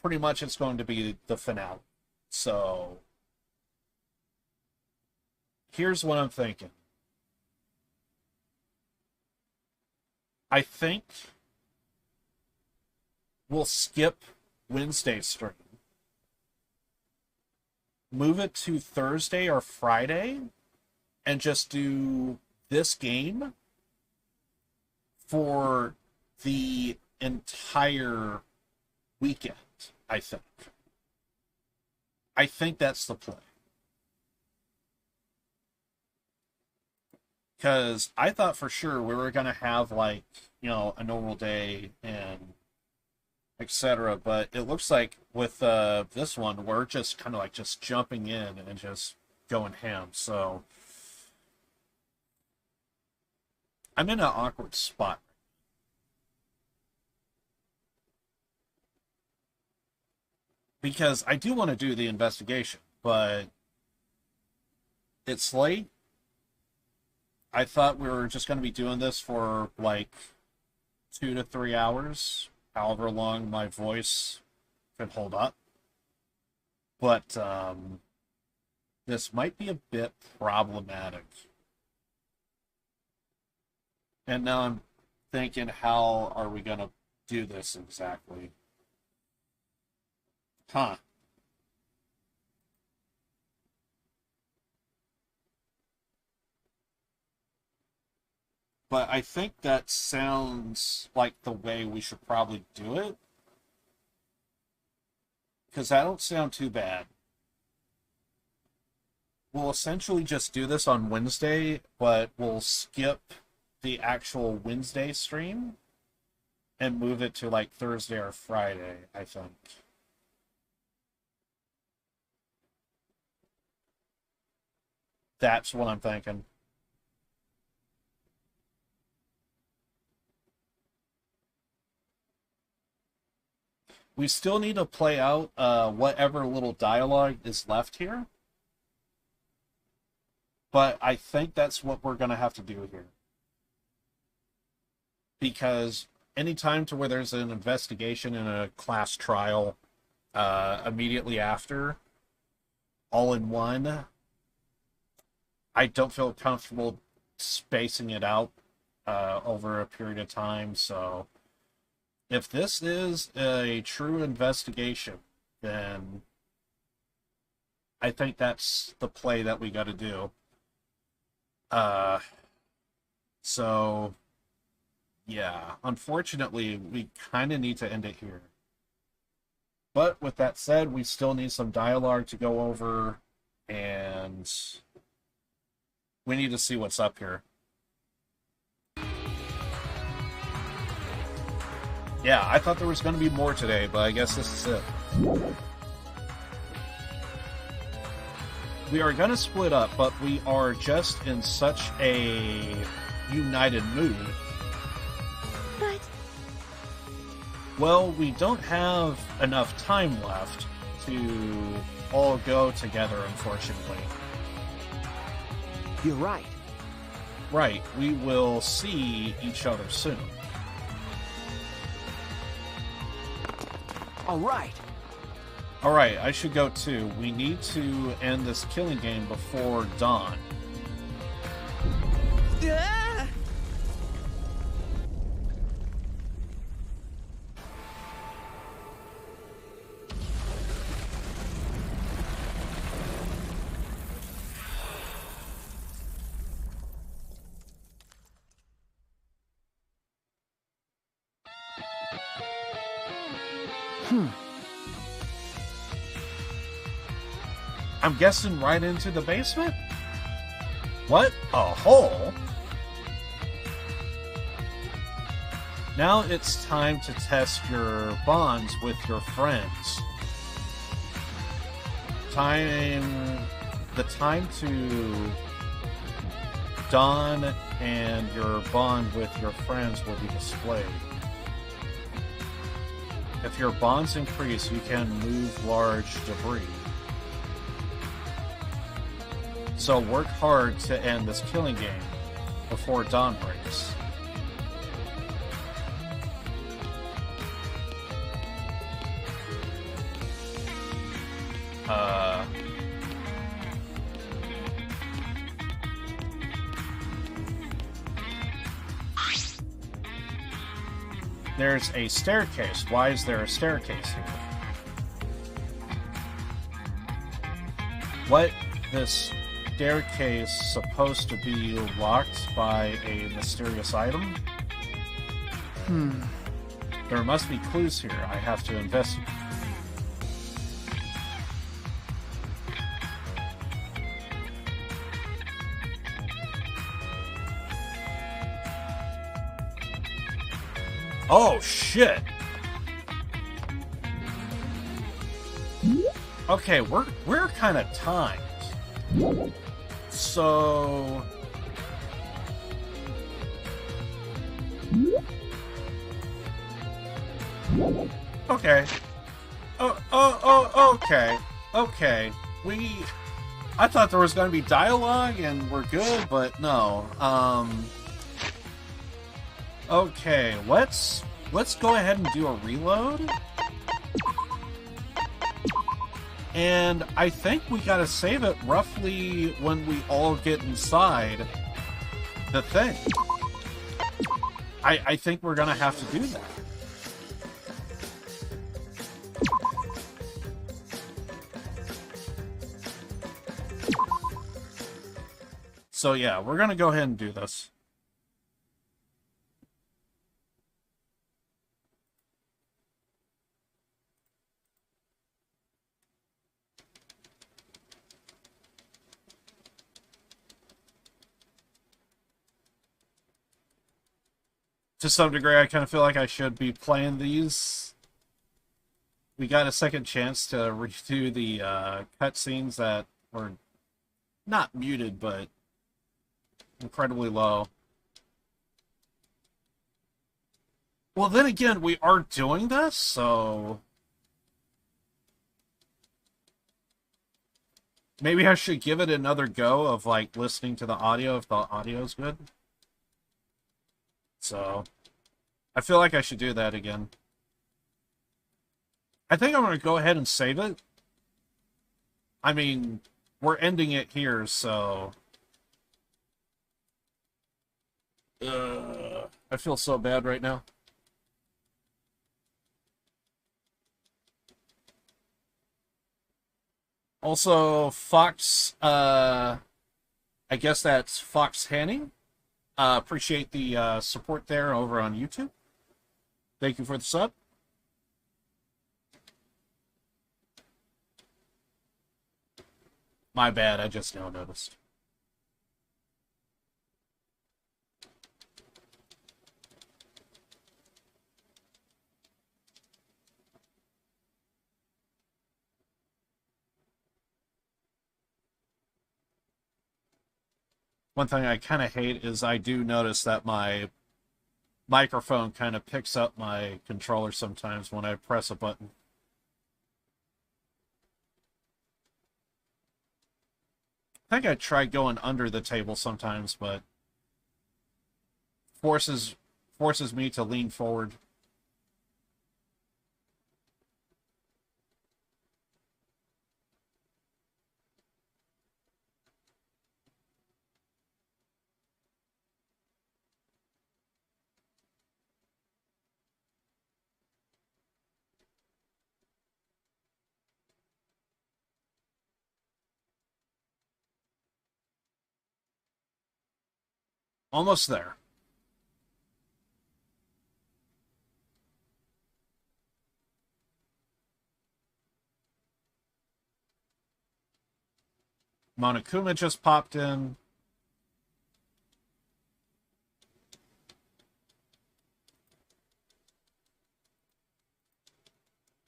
pretty much it's going to be the finale. So, here's what I'm thinking. I think we'll skip Wednesday's stream, move it to Thursday or Friday, and just do this game for the entire weekend, I think. I think that's the play. Because I thought for sure we were going to have, like, you know, a normal day and etc. But it looks like with this one, we're just kind of like just jumping in and just going ham. So I'm in an awkward spot. Because I do want to do the investigation, but it's late. I thought we were just going to be doing this for like 2 to 3 hours, however long my voice could hold up. But this might be a bit problematic. And now I'm thinking, how are we going to do this exactly? Huh. But I think that sounds like the way we should probably do it. Because that don't sound too bad. We'll essentially just do this on Wednesday, but we'll skip the actual Wednesday stream and move it to like Thursday or Friday, I think. That's what I'm thinking. We still need to play out whatever little dialogue is left here. But I think that's what we're going to have to do here. Because anytime to where there's an investigation and a class trial immediately after, all in one, I don't feel comfortable spacing it out over a period of time. So if this is a true investigation, then I think that's the play that we got to do. So yeah, unfortunately, we kind of need to end it here. But with that said, we still need some dialogue to go over, and we need to see what's up here. Yeah, I thought there was going to be more today, but I guess this is it. We are going to split up, but we are just in such a united mood. But... well, we don't have enough time left to all go together, unfortunately. You're right. Right, we will see each other soon. All right. Alright, I should go too. We need to end this killing game before dawn. Ah! I'm guessing right into the basement? What? A hole? Now it's time to test your bonds with your friends. The time to dawn and your bond with your friends will be displayed. If your bonds increase, you can move large debris. So work hard to end this killing game before dawn breaks. There's a staircase. Why is there a staircase here? What this staircase supposed to be locked by a mysterious item? There must be clues here. I have to investigate. Oh, shit! Okay, we're kind of timed. So... Okay. Okay. Okay. I thought there was going to be dialogue and we're good, but no. Okay, let's go ahead and do a reload. And I think we gotta save it roughly when we all get inside the thing. I think we're gonna have to do that. So yeah, we're gonna go ahead and do this. To some degree, I kind of feel like I should be playing these. We got a second chance to redo the cutscenes that were not muted, but incredibly low. Well, then again, we are doing this, so... maybe I should give it another go of, like, listening to the audio if the audio's good. So, I feel like I should do that again. I think I'm going to go ahead and save it. I mean, we're ending it here, so... I feel so bad right now. Also, Fox, I guess that's Fox Hanning. Appreciate the support there over on YouTube. Thank you for the sub. My bad, I just now noticed. One thing I kind of hate is I do notice that my microphone kind of picks up my controller sometimes when I press a button. I think I tried going under the table sometimes, but forces me to lean forward. Almost there. Monokuma just popped in.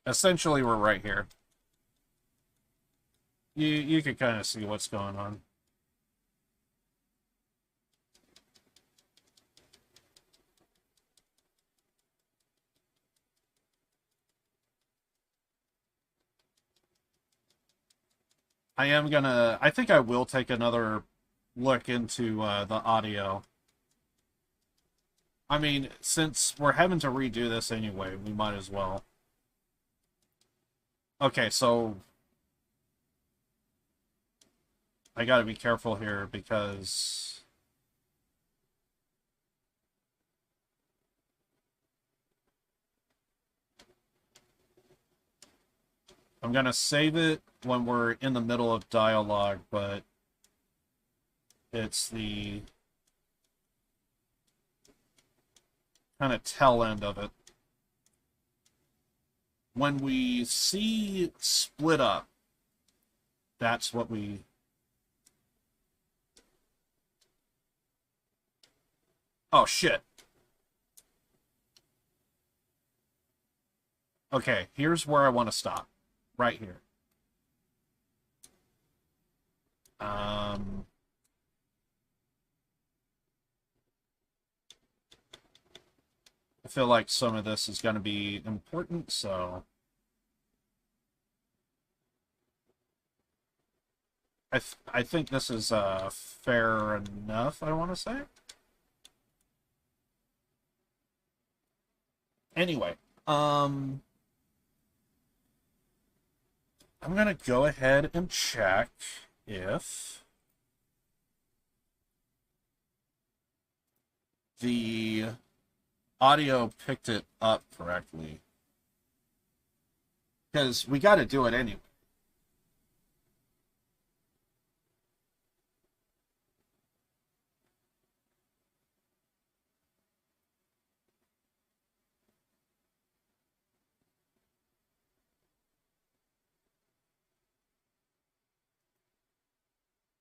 Essentially, we're right here. You can kind of see what's going on. I think I will take another look into the audio. I mean, since we're having to redo this anyway, we might as well. Okay, so I gotta be careful here because I'm gonna save it when we're in the middle of dialogue, but it's the kind of tail end of it. When we see split up, that's what we... Oh, shit. Okay, here's where I want to stop. Right here. I feel like some of this is going to be important, so... I think this is fair enough, I want to say. Anyway, I'm going to go ahead and check if the audio picked it up correctly. Because we got to do it anyway.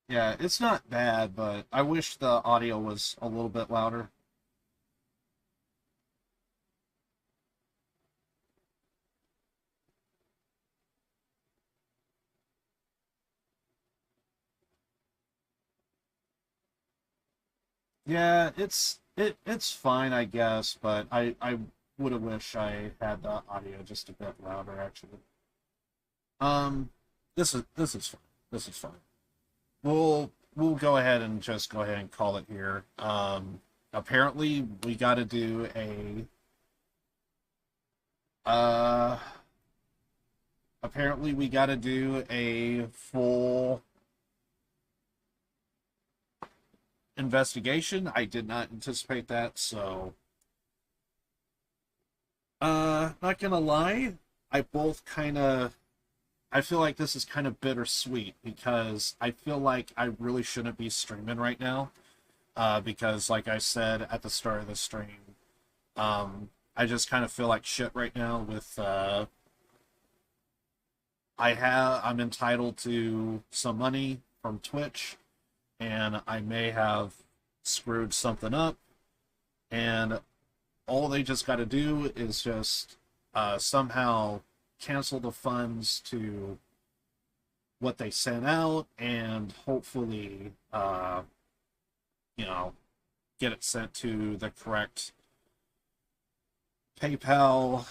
Yeah, it's not bad, but I wish the audio was a little bit louder. Yeah, it's fine, I guess, but I would have wished I had the audio just a bit louder, actually. This is fine. This is fine. We'll go ahead and just go ahead and call it here. Apparently we got to do a full investigation. I did not anticipate that, so not gonna lie, I feel like this is kind of bittersweet because I feel like I really shouldn't be streaming right now. Because like I said at the start of the stream, I just kind of feel like shit right now with I'm entitled to some money from Twitch, and I may have screwed something up, and all they just got to do is just somehow cancel the funds to what they sent out, and hopefully, get it sent to the correct PayPal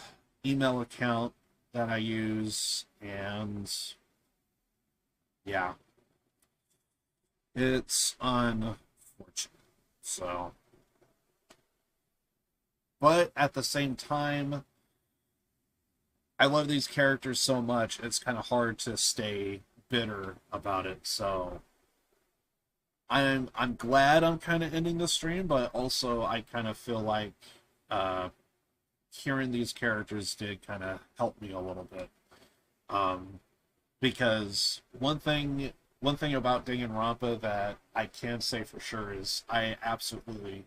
email account that I use, and yeah, it's unfortunate. So, but at the same time, I love these characters so much, it's kind of hard to stay bitter about it. So I'm glad I'm kind of ending the stream, but also I kind of feel like hearing these characters did kind of help me a little bit. Because one thing about Danganronpa that I can say for sure is I absolutely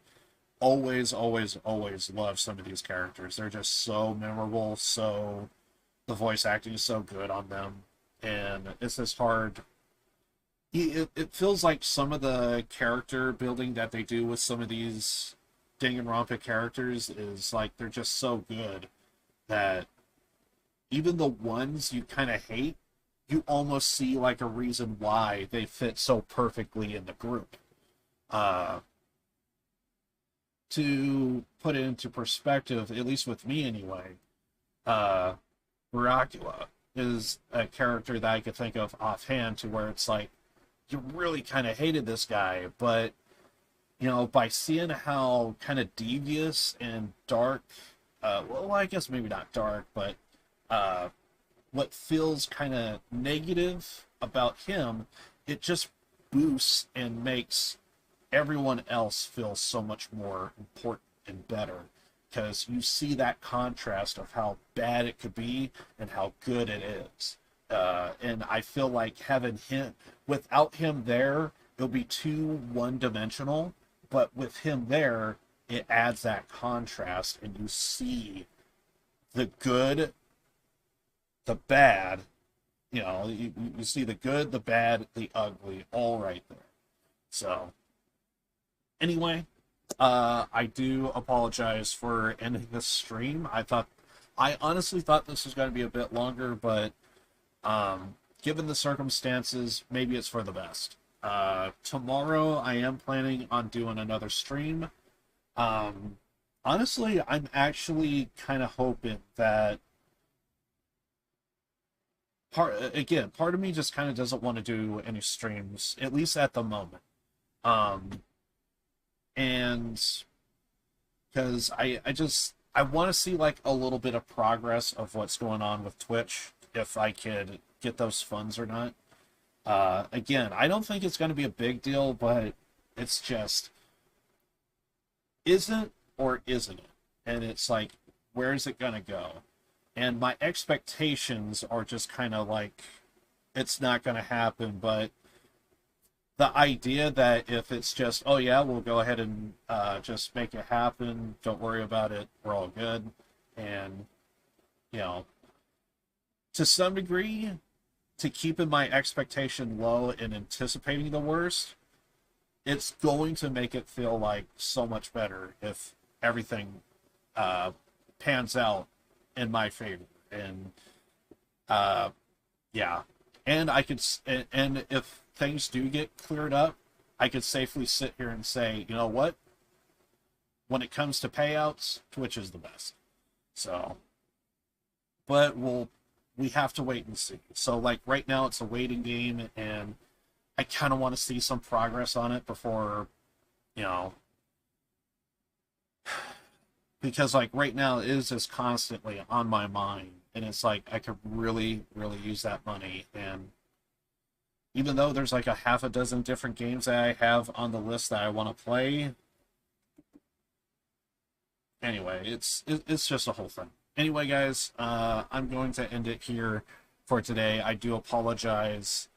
always love some of these characters. They're just so memorable, the voice acting is so good on them, and it's just hard it feels like some of the character building that they do with some of these Danganronpa characters is like they're just so good that even the ones you kind of hate, you almost see like a reason why they fit so perfectly in the group. Uh, to put it into perspective, at least with me anyway, uh, Dracula is a character that I could think of offhand to where it's like, you really kind of hated this guy, but, you know, by seeing how kind of devious and dark, well, I guess maybe not dark, but uh, what feels kind of negative about him, it just boosts and makes everyone else feel so much more important and better because you see that contrast of how bad it could be and how good it is. And I feel like having him, without him there, it'll be too one-dimensional. But with him there, it adds that contrast, and you see the good, the bad. You know, you see the good, the bad, the ugly, all right there. So, anyway, I do apologize for ending this stream. I honestly thought this was going to be a bit longer, but given the circumstances, maybe it's for the best. Tomorrow, I am planning on doing another stream. Honestly, I'm actually kind of hoping that part of me just kind of doesn't want to do any streams, at least at the moment. And because I want to see like a little bit of progress of what's going on with Twitch, if I could get those funds or not. Again, I don't think it's going to be a big deal, but it's just, isn't or isn't it? And it's like, where is it going to go? And my expectations are just kind of like, it's not going to happen, but the idea that if it's just, oh yeah, we'll go ahead and just make it happen, don't worry about it, we're all good, and, you know, to some degree, to keeping my expectation low and anticipating the worst, it's going to make it feel like so much better if everything pans out in my favor. And yeah, and and if things do get cleared up, I could safely sit here and say, you know what, when it comes to payouts, Twitch is the best. So, but we have to wait and see. So like right now it's a waiting game, and I kind of want to see some progress on it before, you know, because like right now it is just constantly on my mind, and it's like I could really, really use that money. And even though there's like a half a dozen different games that I have on the list that I want to play, anyway, it's just a whole thing. Anyway, guys, I'm going to end it here for today. I do apologize,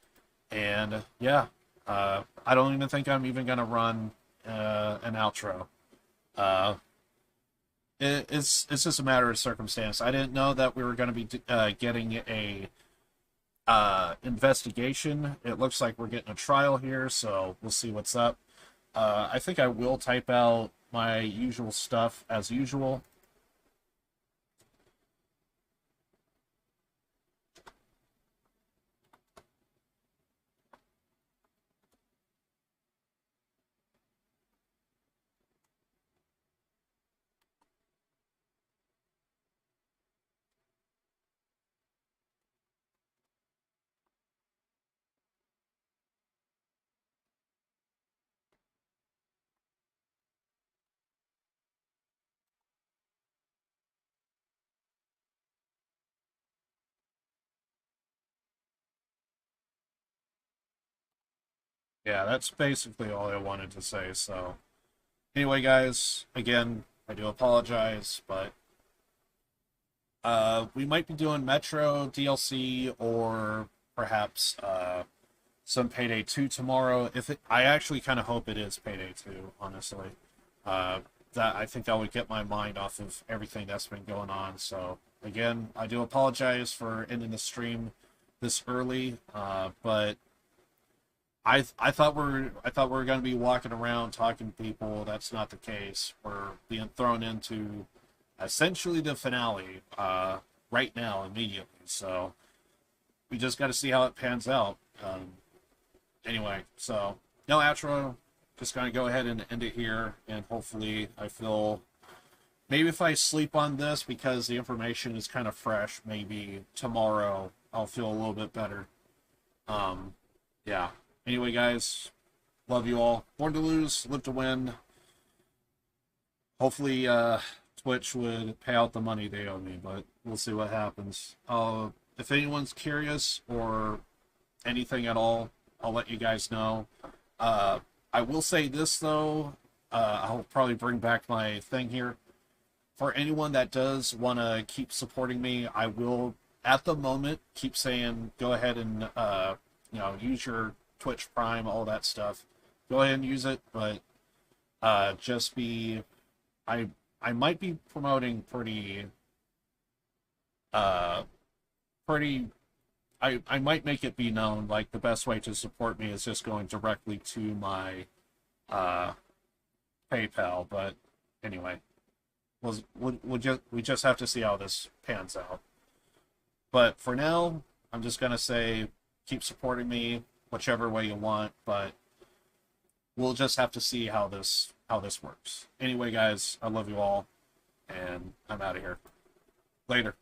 and yeah, I don't even think I'm even gonna run an outro. It's just a matter of circumstance. I didn't know that we were going to be getting a investigation. It looks like we're getting a trial here, so we'll see what's up. I think I will type out my usual stuff as usual. Yeah, that's basically all I wanted to say. So, anyway, guys, again, I do apologize, but we might be doing Metro DLC or perhaps some Payday 2 tomorrow. I actually kind of hope it is Payday 2, honestly. That I think that would get my mind off of everything that's been going on. So, again, I do apologize for ending the stream this early, but I thought we were going to be walking around talking to people. That's not the case. We're being thrown into essentially the finale right now, immediately. So we just got to see how it pans out. Anyway, so no outro. Just going to go ahead and end it here, and hopefully I feel, maybe if I sleep on this because the information is kind of fresh, maybe tomorrow I'll feel a little bit better. Yeah. Anyway, guys, love you all. Born to lose, live to win. Hopefully, Twitch would pay out the money they owe me, but we'll see what happens. If anyone's curious or anything at all, I'll let you guys know. I will say this, though. I'll probably bring back my thing here. For anyone that does want to keep supporting me, I will, at the moment, keep saying go ahead and, use your Twitch Prime, all that stuff. Go ahead and use it, but just be... I might be promoting I might make it be known, like, the best way to support me is just going directly to my PayPal, but anyway, we just have to see how this pans out. But for now, I'm just going to say keep supporting me whichever way you want, but we'll just have to see how this works. Anyway, guys, I love you all, and I'm out of here. Later.